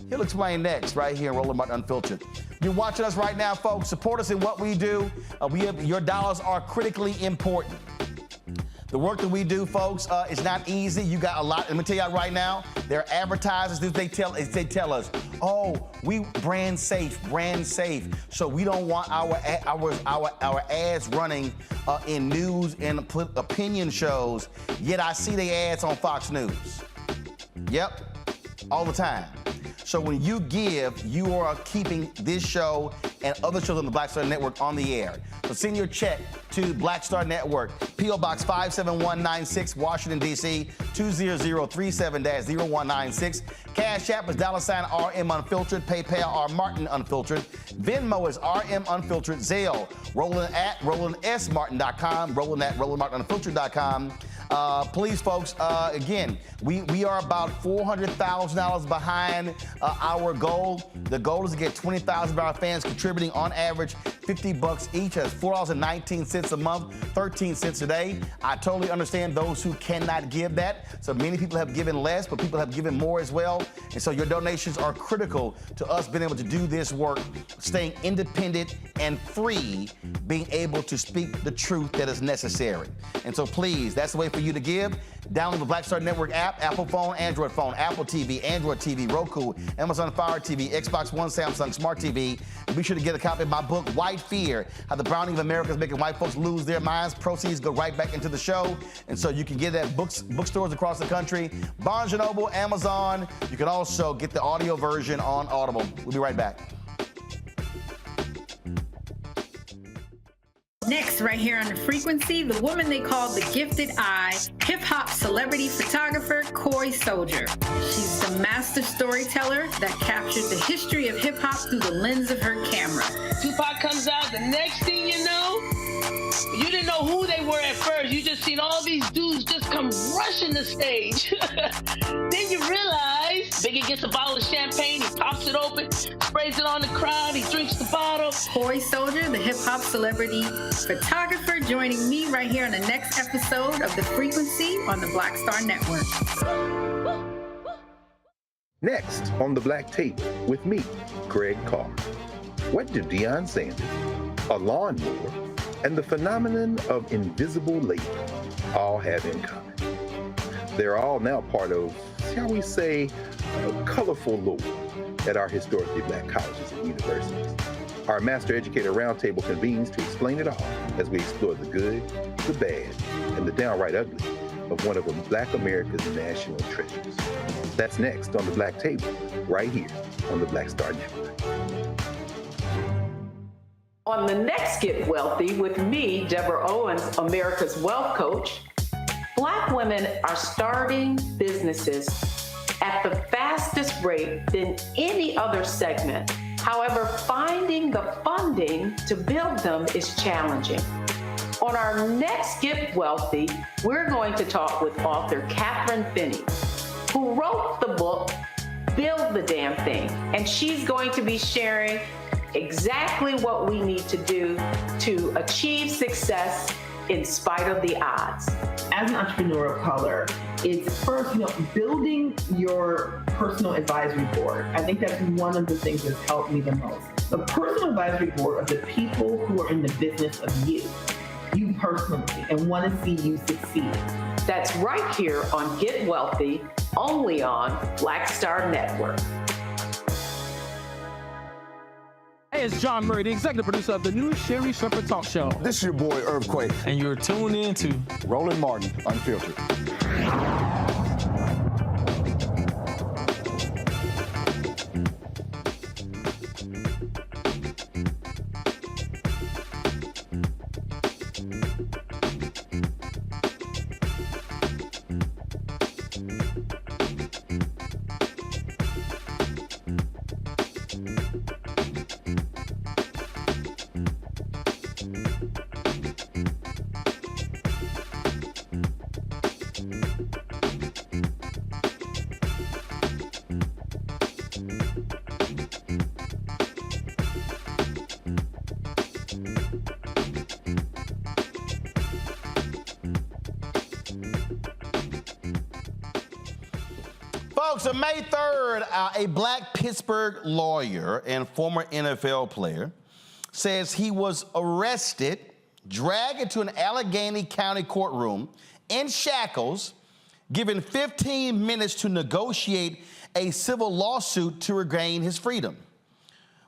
He'll explain next, right here in Roland Martin Unfiltered. You're watching us right now, folks. Support us in what we do. Your dollars are critically important. The work that we do, folks, is not easy. You got a lot. Let me tell you right now, there are advertisers. They tell us, oh, we brand safe. So we don't want our ads running in news and opinion shows. Yet I see the ads on Fox News. Yep, all the time. So when you give, you are keeping this show and other shows on the Black Star Network on the air. So send your check to Black Star Network, P.O. Box 57196, Washington, D.C., 20037-0196. Cash App is $RM Unfiltered. PayPal R Martin Unfiltered. Venmo is RM Unfiltered. Zelle, Roland at RolandSMartin.com, Roland at RolandMartinUnfiltered.com. Please, folks, again, we are about $400,000 behind our goal. The goal is to get 20,000 of our fans contributing on average $50 each. That's $4.19 a month, 13 cents a day. I totally understand those who cannot give that. So many people have given less, but people have given more as well. And so your donations are critical to us being able to do this work, staying independent and free, being able to speak the truth that is necessary. And so please, that's the way for you to give. Download the Black Star Network app, Apple phone, Android phone, Apple TV, Android TV, Roku, Amazon Fire TV, Xbox One, Samsung Smart TV. And be sure to get a copy of my book, White Fear, How the Browning of America is Making White Folks Lose Their Minds. Proceeds go right back into the show. And so you can get that bookstores across the country, Barnes & Noble, Amazon. You can also get the audio version on Audible. We'll be right back. Next, right here on The Frequency, the woman they call the Gifted Eye, hip-hop celebrity photographer Coy Soldier. She's the master storyteller that captured the history of hip-hop through the lens of her camera. Tupac comes out, the next thing you know, you didn't know who they were at first. You just seen all these dudes just come rushing the stage. Then you realize Biggie gets a bottle of champagne, he pops it open, sprays it on the crowd, he drinks the bottle. Coy Soldier, the hip-hop celebrity photographer, joining me right here on the next episode of The Frequency on the Black Star Network. Next on The Black Tape with me, Greg Carr. What do Deion Sanders, a lawnmower, and the phenomenon of invisible labor all have in common? They're all now part of, shall we say, a colorful lore at our historically black colleges and universities. Our Master Educator Roundtable convenes to explain it all as we explore the good, the bad, and the downright ugly of one of Black America's national treasures. That's next on The Black Table, right here on the Black Star Network. On the next Get Wealthy with me, Deborah Owens, America's Wealth Coach, Black women are starting businesses at the fastest rate than any other segment. However, finding the funding to build them is challenging. On our next Get Wealthy, we're going to talk with author Catherine Fannie, who wrote the book, Build the Damn Thing. And she's going to be sharing exactly what we need to do to achieve success in spite of the odds. As an entrepreneur of color, it's first, building your personal advisory board. I think that's one of the things that's helped me the most. The personal advisory board are the people who are in the business of you personally, and want to see you succeed. That's right here on Get Wealthy, only on Black Star Network. Hey, it's John Murray, the executive producer of the new Sherry Shepherd Talk Show. This is your boy, Earthquake. And you're tuned in to Roland Martin Unfiltered. Folks, on May 3rd, a Black Pittsburgh lawyer and former NFL player says he was arrested, dragged into an Allegheny County courtroom in shackles, given 15 minutes to negotiate a civil lawsuit to regain his freedom.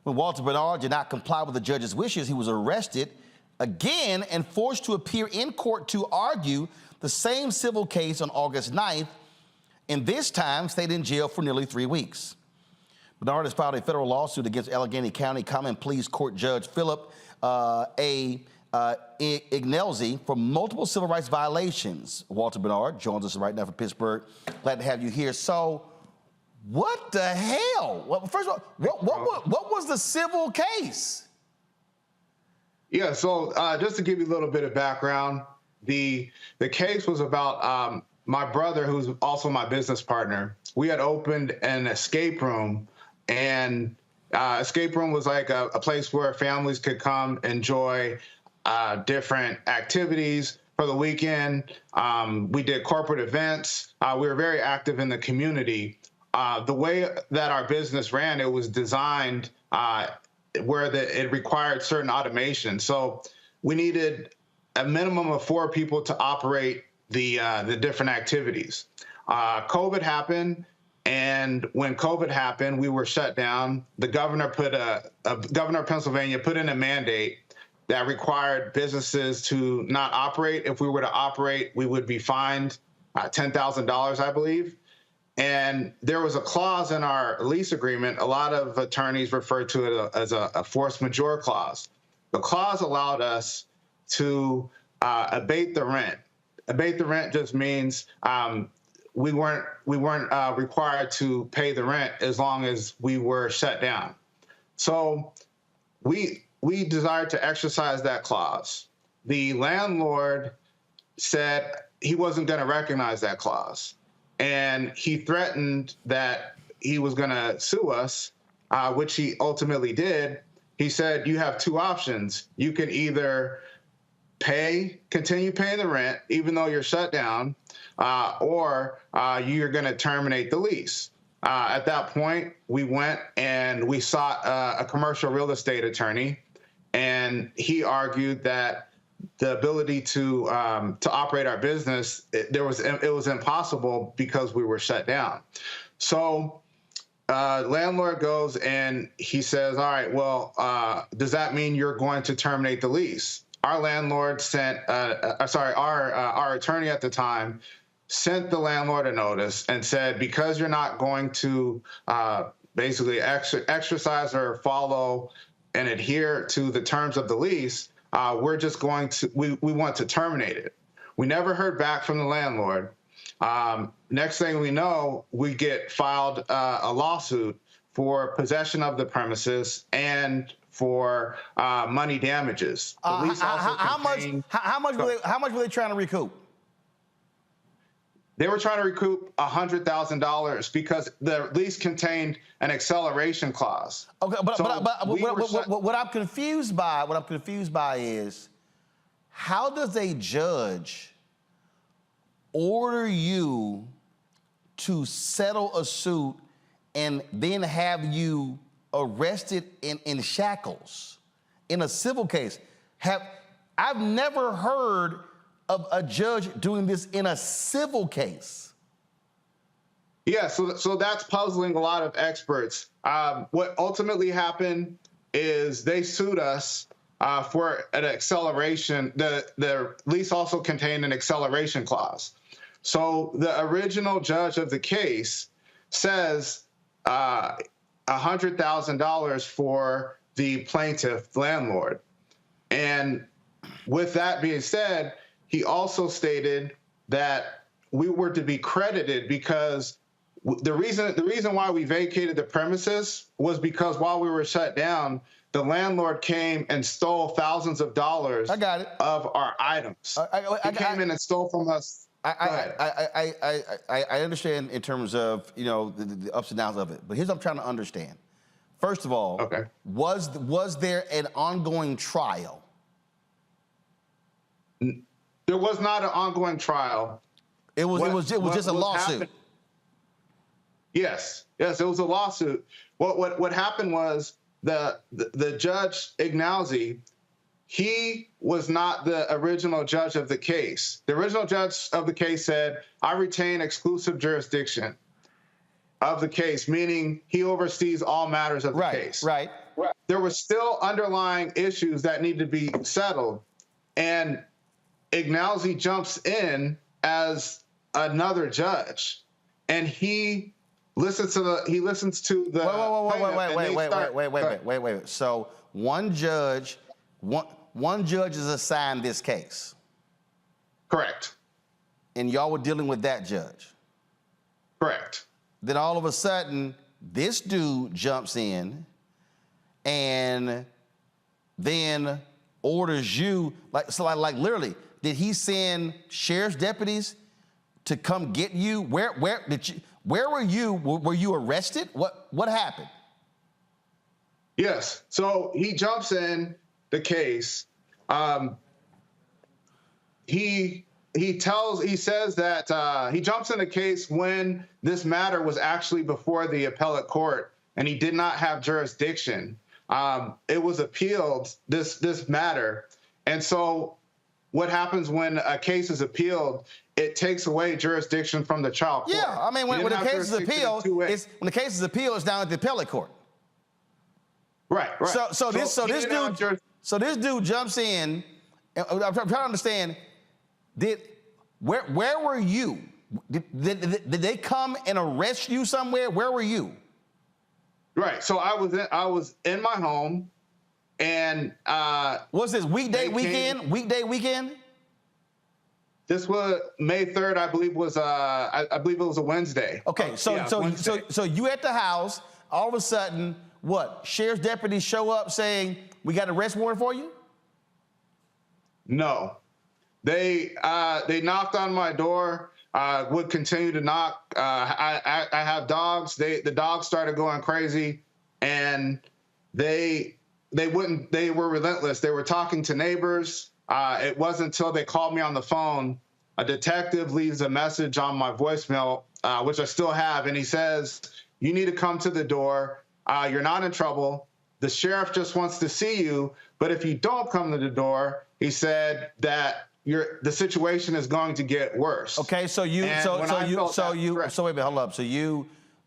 When Walter Bernard did not comply with the judge's wishes, he was arrested again and forced to appear in court to argue the same civil case on August 9th, and this time stayed in jail for nearly 3 weeks. Bernard has filed a federal lawsuit against Allegheny County Common Pleas Court Judge Philip Ignelzi for multiple civil rights violations. Walter Bernard joins us right now from Pittsburgh. Glad to have you here. So, what the hell? Well, first of all, what was the civil case? Yeah, so just to give you a little bit of background, the case was about my brother, who's also my business partner. We had opened an escape room, and escape room was like a place where families could come enjoy different activities for the weekend. We did corporate events. We were very active in the community. The way that our business ran, it was designed where it required certain automation. So we needed a minimum of 4 people to operate the different activities. COVID happened, and when COVID happened, we were shut down. The governor governor of Pennsylvania put in a mandate that required businesses to not operate. If we were to operate, we would be fined $10,000, I believe. And there was a clause in our lease agreement. A lot of attorneys refer to it as a force majeure clause. The clause allowed us to abate the rent. Abate the rent just means we weren't required to pay the rent as long as we were shut down. So we desired to exercise that clause. The landlord said he wasn't going to recognize that clause, and he threatened that he was going to sue us, which he ultimately did. He said, you have 2 options. You can either continue paying the rent, even though you're shut down, or you're going to terminate the lease. At that point, we went and we sought a commercial real estate attorney, and he argued that the ability to operate our business, it was impossible because we were shut down. So landlord goes and he says, all right, well, does that mean you're going to terminate the lease? Our landlord sent, our attorney at the time sent the landlord a notice and said, because you're not going to basically exercise or follow and adhere to the terms of the lease, we're just going to, we want to terminate it. We never heard back from the landlord. Next thing we know, we get filed a lawsuit for possession of the premises and for money damages. The lease how much were they trying to recoup? They were trying to recoup $100,000 because the lease contained an acceleration clause. Okay, but what I'm confused by is, how does a judge order you to settle a suit and then have you arrested in shackles in a civil case? I've never heard of a judge doing this in a civil case. Yeah, so that's puzzling a lot of experts. What ultimately happened is they sued us for an acceleration. The lease also contained an acceleration clause. So the original judge of the case says $100,000 for the plaintiff landlord. And with that being said, he also stated that we were to be credited because the reason why we vacated the premises was because while we were shut down, the landlord came and stole thousands of dollars of our items. He came in and stole from us I understand in terms of, you know, the ups and downs of it, but here's what I'm trying to understand. First of all, was there an ongoing trial? There was not an ongoing trial. It was just a lawsuit. Yes, it was a lawsuit. What happened was the judge Ignazzi, he was not the original judge of the case. The original judge of the case said, "I retain exclusive jurisdiction of the case," meaning he oversees all matters of the case. Right. There were still underlying issues that need to be settled, and Ignazzi jumps in as another judge, and he listens to the. Wait. So one judge is assigned this case. Correct. And y'all were dealing with that judge. Correct. Then all of a sudden, this dude jumps in and then orders you, like literally, did he send sheriff's deputies to come get you? Where were you? Were you arrested? What happened? Yes. So he jumps in the case. He says that he jumps in the case when this matter was actually before the appellate court, and he did not have jurisdiction. It was appealed, this matter. And so what happens when a case is appealed, it takes away jurisdiction from the trial court. Yeah, I mean, when the case is appealed, it's down at the appellate court. Right. So this dude jumps in. And I'm trying to understand. Where were you? Did they come and arrest you somewhere? Where were you? Right. So I was in my home, and was this weekday weekend? This was May 3rd, I believe I believe it was a Wednesday. Okay, so you at the house, all of a sudden, what? Sheriff's deputies show up saying, "We got an arrest warrant for you"? No. They knocked on my door, would continue to knock. I have dogs. The dogs started going crazy, and they were relentless. They were talking to neighbors. It wasn't until they called me on the phone. A detective leaves a message on my voicemail, which I still have, and he says, "You need to come to the door. You're not in trouble. The sheriff just wants to see you, but if you don't come to the door," he said, "that the situation is going to get worse." Okay, so wait a minute, hold up.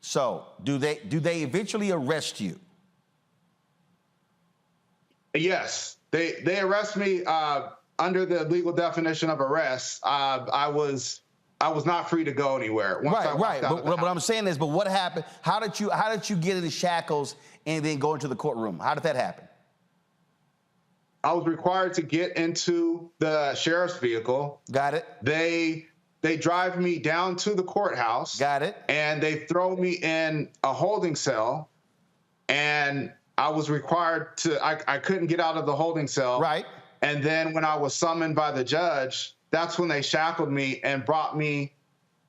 So do they eventually arrest you? Yes, they arrest me under the legal definition of arrest. I was not free to go anywhere. Right. But what I'm saying is, but what happened? How did you get into shackles and then go into the courtroom? How did that happen? I was required to get into the sheriff's vehicle. Got it. They drive me down to the courthouse. Got it. And they throw me in a holding cell, and I was required to. I couldn't get out of the holding cell. Right. And then when I was summoned by the judge, that's when they shackled me and brought me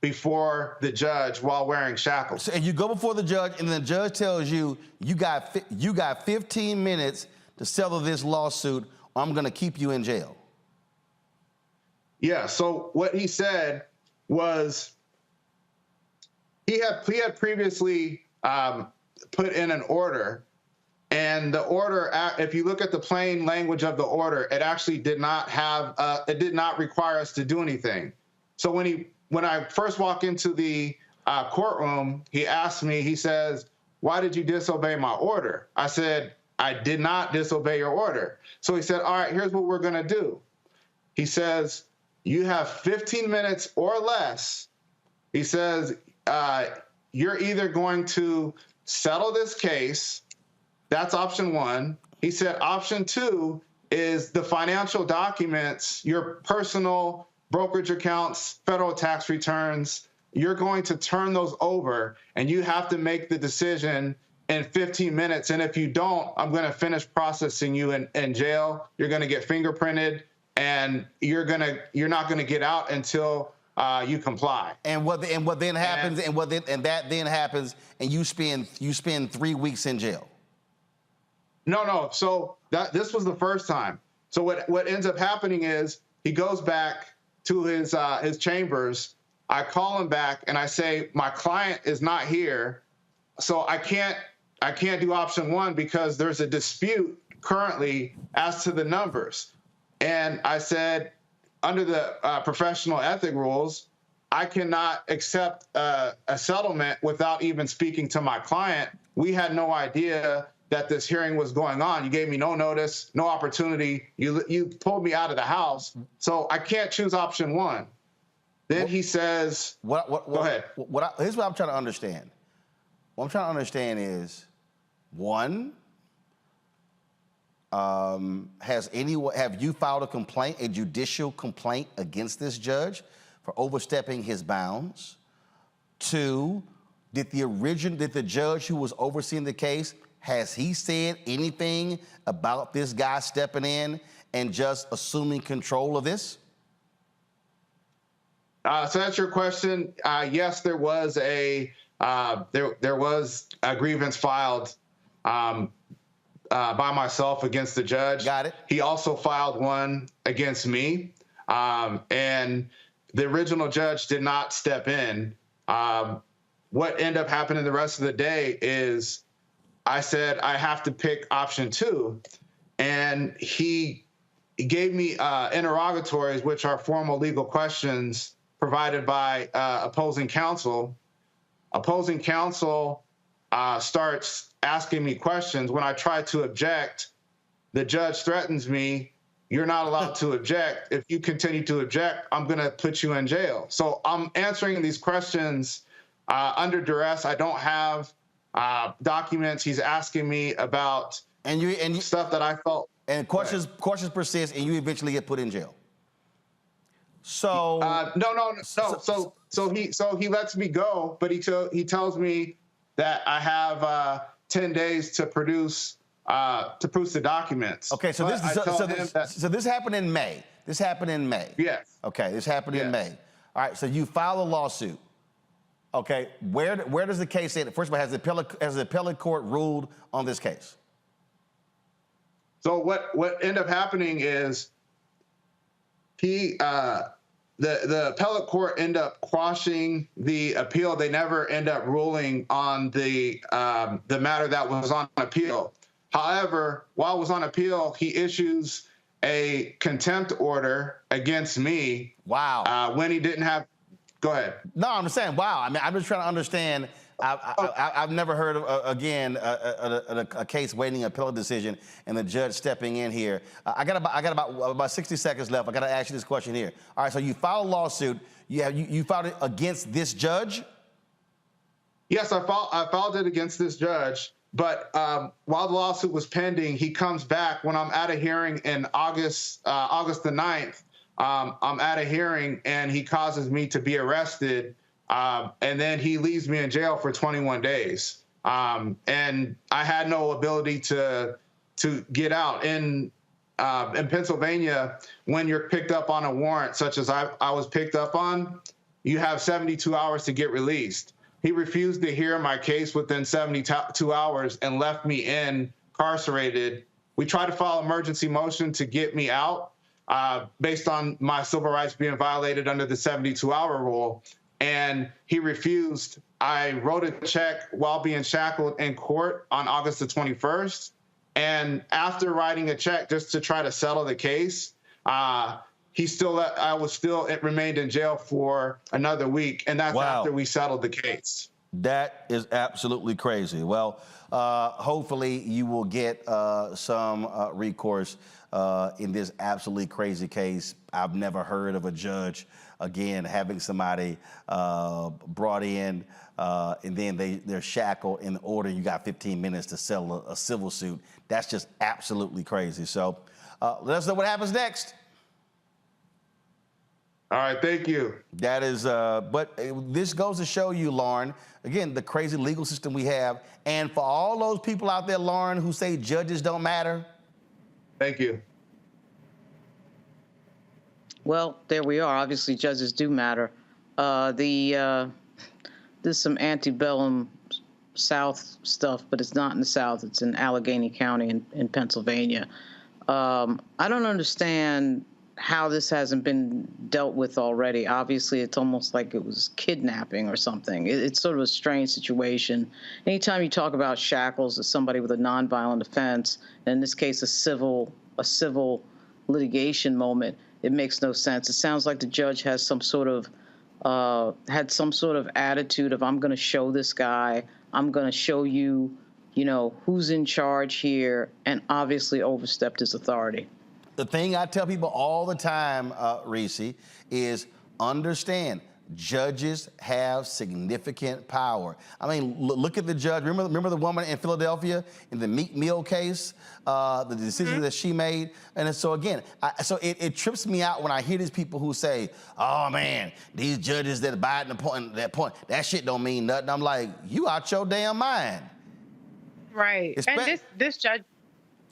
before the judge while wearing shackles. So, and you go before the judge, and the judge tells you you got 15 minutes to settle this lawsuit, or I'm going to keep you in jail. Yeah. So what he said was he had previously put in an order, and the order, if you look at the plain language of the order, it actually did not require us to do anything. So when I first walked into the courtroom, he asked me, he says, "Why did you disobey my order?" I said, "I did not disobey your order." So he said, "All right, here's what we're going to do." He says, "You have 15 minutes or less." He says, "You're either going to settle this case." That's option one. He said, option two is the financial documents, your personal brokerage accounts, federal tax returns. You're going to turn those over, and you have to make the decision in 15 minutes. And if you don't, I'm going to finish processing you in jail. You're going to get fingerprinted, and you're not going to get out until you comply. And what then happens, and that then happens, and you spend 3 weeks in jail. No. So this was the first time. So what ends up happening is he goes back to his chambers. I call him back and I say, my client is not here, so I can't do option one because there's a dispute currently as to the numbers. And I said, under the professional ethic rules, I cannot accept a settlement without even speaking to my client. We had no idea that this hearing was going on. You gave me no notice, no opportunity. You pulled me out of the house, so I can't choose option one. Then he says, go ahead. Here's what I'm trying to understand. What I'm trying to understand is, one, have you filed a complaint, a judicial complaint against this judge for overstepping his bounds? Two, did the judge who was overseeing the case, has he said anything about this guy stepping in and just assuming control of this? So that's your question. Yes, there was a grievance filed by myself against the judge. Got it. He also filed one against me, and the original judge did not step in. What ended up happening the rest of the day is I said I have to pick option two, and he gave me interrogatories, which are formal legal questions provided by opposing counsel. Opposing counsel starts asking me questions. When I try to object, the judge threatens me. You're not allowed to object. If you continue to object, I'm going to put you in jail. So I'm answering these questions under duress. I don't have documents. He's asking me about stuff that I felt. And questions persist, and you eventually get put in jail. So no. So he lets me go, but he tells me that I have 10 days to produce the documents. Okay, so this happened in May. This happened in May. Yes. Okay, this happened in May. All right, so you file a lawsuit. Okay, where does the case stand? First of all, has the appellate court ruled on this case? So what ended up happening is the appellate court ended up quashing the appeal. They never end up ruling on the matter that was on appeal. However, while it was on appeal, he issues a contempt order against me. Wow. When he didn't have. Go ahead. No, I'm saying, wow. I mean, I'm just trying to understand. I've never heard of, a case waiting an appellate decision and the judge stepping in here. I got about 60 seconds left. I got to ask you this question here. All right, so you filed a lawsuit. You filed it against this judge? Yes, I filed it against this judge. But while the lawsuit was pending, he comes back when I'm at a hearing in August the 9th. I'm at a hearing and he causes me to be arrested. And then he leaves me in jail for 21 days. And I had no ability to get out. In Pennsylvania, when you're picked up on a warrant, such as I was picked up on, you have 72 hours to get released. He refused to hear my case within 72 hours and left me incarcerated. We tried to file an emergency motion to get me out based on my civil rights being violated under the 72-hour rule. And he refused. I wrote a check while being shackled in court on August the 21st. And after writing a check just to try to settle the case, it remained in jail for another week. And that's after we settled the case. That is absolutely crazy. Well, hopefully you will get some recourse in this absolutely crazy case. I've never heard of a judge, again, having somebody brought in and then they're shackled in order. You got 15 minutes to settle a civil suit. That's just absolutely crazy. So let us know what happens next. All right, thank you. That is, but this goes to show you, Lauren, again, the crazy legal system we have. And for all those people out there, Lauren, who say judges don't matter. Thank you. Well, there we are. Obviously, judges do matter. There's some antebellum South stuff, but it's not in the South. It's in Allegheny County in Pennsylvania. I don't understand how this hasn't been dealt with already. Obviously, it's almost like it was kidnapping or something. It's sort of a strange situation. Anytime you talk about shackles as somebody with a nonviolent offense, and in this case, a civil litigation moment, it makes no sense. It sounds like the judge has some sort of had some sort of attitude of, I'm going to show this guy, I'm going to show you, who's in charge here, and obviously overstepped his authority. The thing I tell people all the time, Reese, is understand judges have significant power. I mean, look at the judge. Remember the woman in Philadelphia in the Meek Mill case, the decision that she made? And so again, it trips me out when I hear these people who say, oh man, these judges that abide that point, that shit don't mean nothing. I'm like, you out your damn mind. Right. And this judge.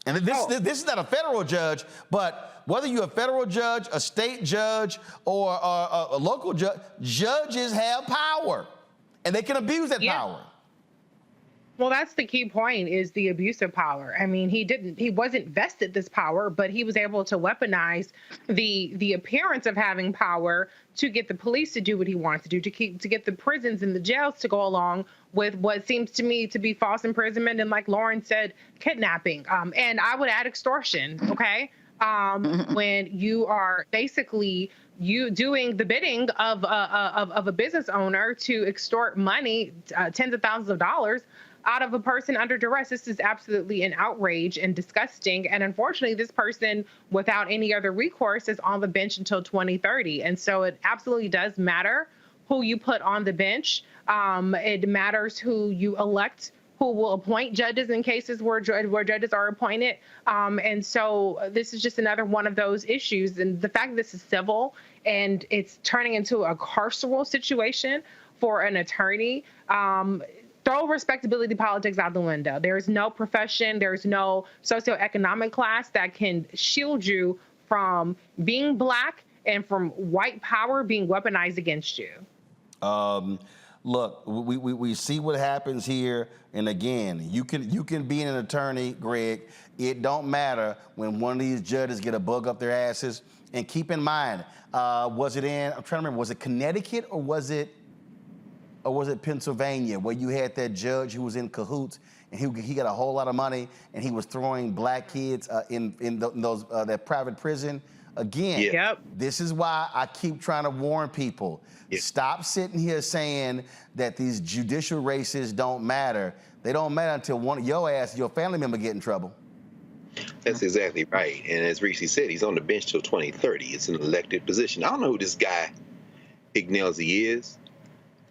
And this is not a federal judge, but whether you're a federal judge, a state judge, or a local judge, judges have power, and they can abuse that power. Well, that's the key point, is the abuse of power. I mean, he wasn't vested this power, but he was able to weaponize the appearance of having power to get the police to do what he wants to do, to get the prisons and the jails to go along with what seems to me to be false imprisonment and, like Lauren said, kidnapping. And I would add extortion, okay? When you are basically doing the bidding of a business owner to extort money, tens of thousands of dollars, out of a person under duress. This is absolutely an outrage and disgusting. And unfortunately, this person, without any other recourse, is on the bench until 2030. And so it absolutely does matter who you put on the bench. It matters who you elect, who will appoint judges in cases where judges are appointed. And so this is just another one of those issues. And the fact that this is civil and it's turning into a carceral situation for an attorney, throw respectability politics out the window. There is no profession, there is no socioeconomic class that can shield you from being Black and from white power being weaponized against you. Look, we see what happens here, and again, you can be an attorney, Greg. It don't matter when one of these judges get a bug up their asses. And keep in mind, was it I'm trying to remember, was it Connecticut or was it Pennsylvania, where you had that judge who was in cahoots and he got a whole lot of money and he was throwing Black kids in that private prison? Again, This is why I keep trying to warn people. Stop sitting here saying that these judicial races don't matter. They don't matter until one of your family member get in trouble. That's exactly right. And as Reese said, he's on the bench till 2030. It's an elected position. I don't know who this guy Ignelzi is.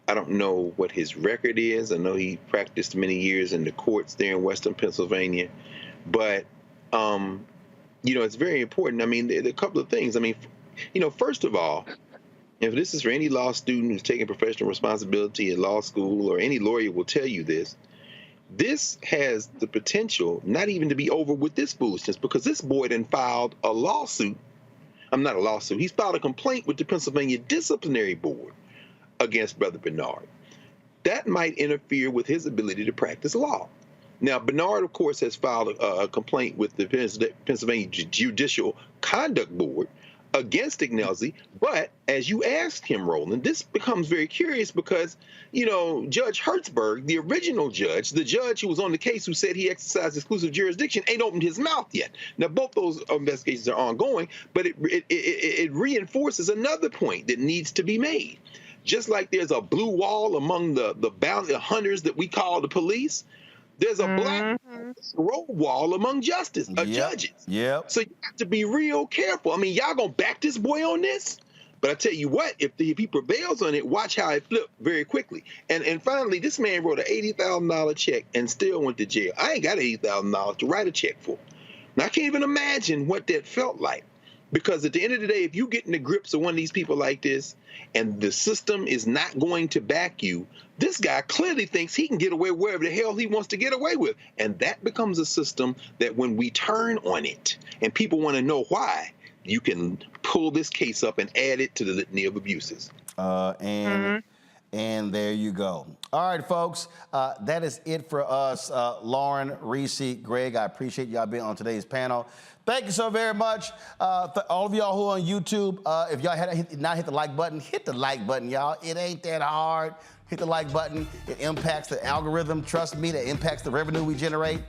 I don't know what his record is. I know he practiced many years in the courts there in Western Pennsylvania. But, it's very important. I mean, there are a couple of things. I mean, first of all, if this is for any law student who's taking professional responsibility at law school, or any lawyer will tell you this has the potential not even to be over with this foolishness, because this boy then filed a lawsuit. Not a lawsuit. He's filed a complaint with the Pennsylvania Disciplinary Board against Brother Bernard. That might interfere with his ability to practice law. Now, Bernard, of course, has filed a complaint with the Pennsylvania Judicial Conduct Board against Ignelzi. But as you asked him, Roland, this becomes very curious because, Judge Hertzberg, the original judge, the judge who was on the case who said he exercised exclusive jurisdiction, ain't opened his mouth yet. Now, both those investigations are ongoing, but it reinforces another point that needs to be made. Just like there's a blue wall among the bounty hunters that we call the police, there's a black road wall among judges. Yep. So you have to be real careful. I mean, y'all gonna back this boy on this? But I tell you what, if he prevails on it, watch how it flips very quickly. And finally, this man wrote an $80,000 check and still went to jail. I ain't got $80,000 to write a check for. Now, I can't even imagine what that felt like. Because at the end of the day, if you get in the grips of one of these people like this and the system is not going to back you, this guy clearly thinks he can get away wherever the hell he wants to get away with. And that becomes a system that when we turn on it and people want to know why, you can pull this case up and add it to the litany of abuses. And there you go. All right, folks, that is it for us. Lauren, Reese, Greg, I appreciate y'all being on today's panel. Thank you so very much. All of y'all who are on YouTube, if y'all had not hit the like button, hit the like button, y'all. It ain't that hard. Hit the like button. It impacts the algorithm. Trust me, that impacts the revenue we generate.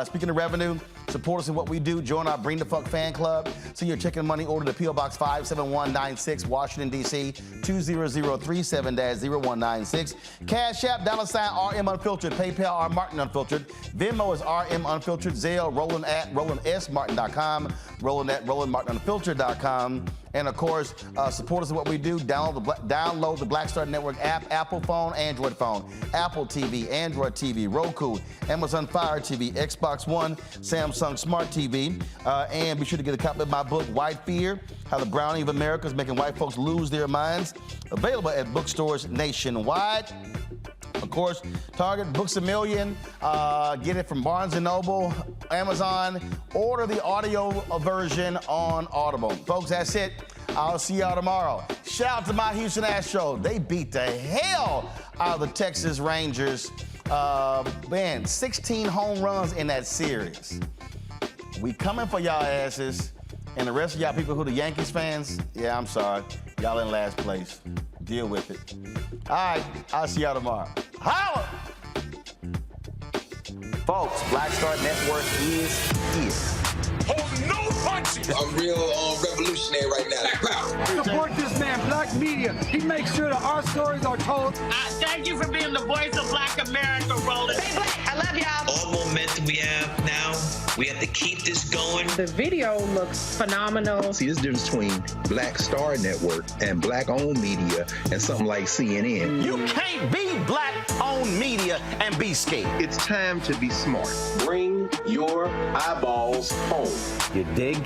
Speaking of revenue, support us in what we do. Join our Bring the Fuck fan club. Send your check and money order to P.O. Box 57196, Washington, D.C. 20037-0196. Cash App, $RM Unfiltered. PayPal, R Martin Unfiltered. Venmo is RM Unfiltered. Zelle, Roland at RolandSMartin.com. Roland at RolandMartinUnfiltered.com. And of course, support us in what we do. Download the Black Star Network app, Apple phone, Android phone, Apple TV, Android TV, Roku, Amazon Fire TV, Xbox One, Samsung Smart TV. And be sure to get a copy of my book, White Fear, How the Browning of America is Making White Folks Lose Their Minds. Available at bookstores nationwide. Of course, Target, Books A Million. Get it from Barnes & Noble, Amazon. Order the audio version on Audible. Folks, that's it. I'll see y'all tomorrow. Shout out to my Houston Astros. They beat the hell out of the Texas Rangers. 16 home runs in that series. We coming for y'all asses. And the rest of y'all people who the Yankees fans, yeah, I'm sorry. Y'all in last place. Deal with it. All right, I'll see y'all tomorrow. Holla! Folks, Black Star Network is here. Oh, no punches! I'm real revolutionary right now. Support this man, Black Media. He makes sure that our stories are told. Thank you for being the voice of Black America, Roland. Stay black. I love y'all. All momentum we have now, we have to keep this going. The video looks phenomenal. See, this difference between Black Star Network and Black-owned media and something like CNN. You can't be Black-owned media and be scared. It's time to be smart. Bring your eyeballs home. You dig?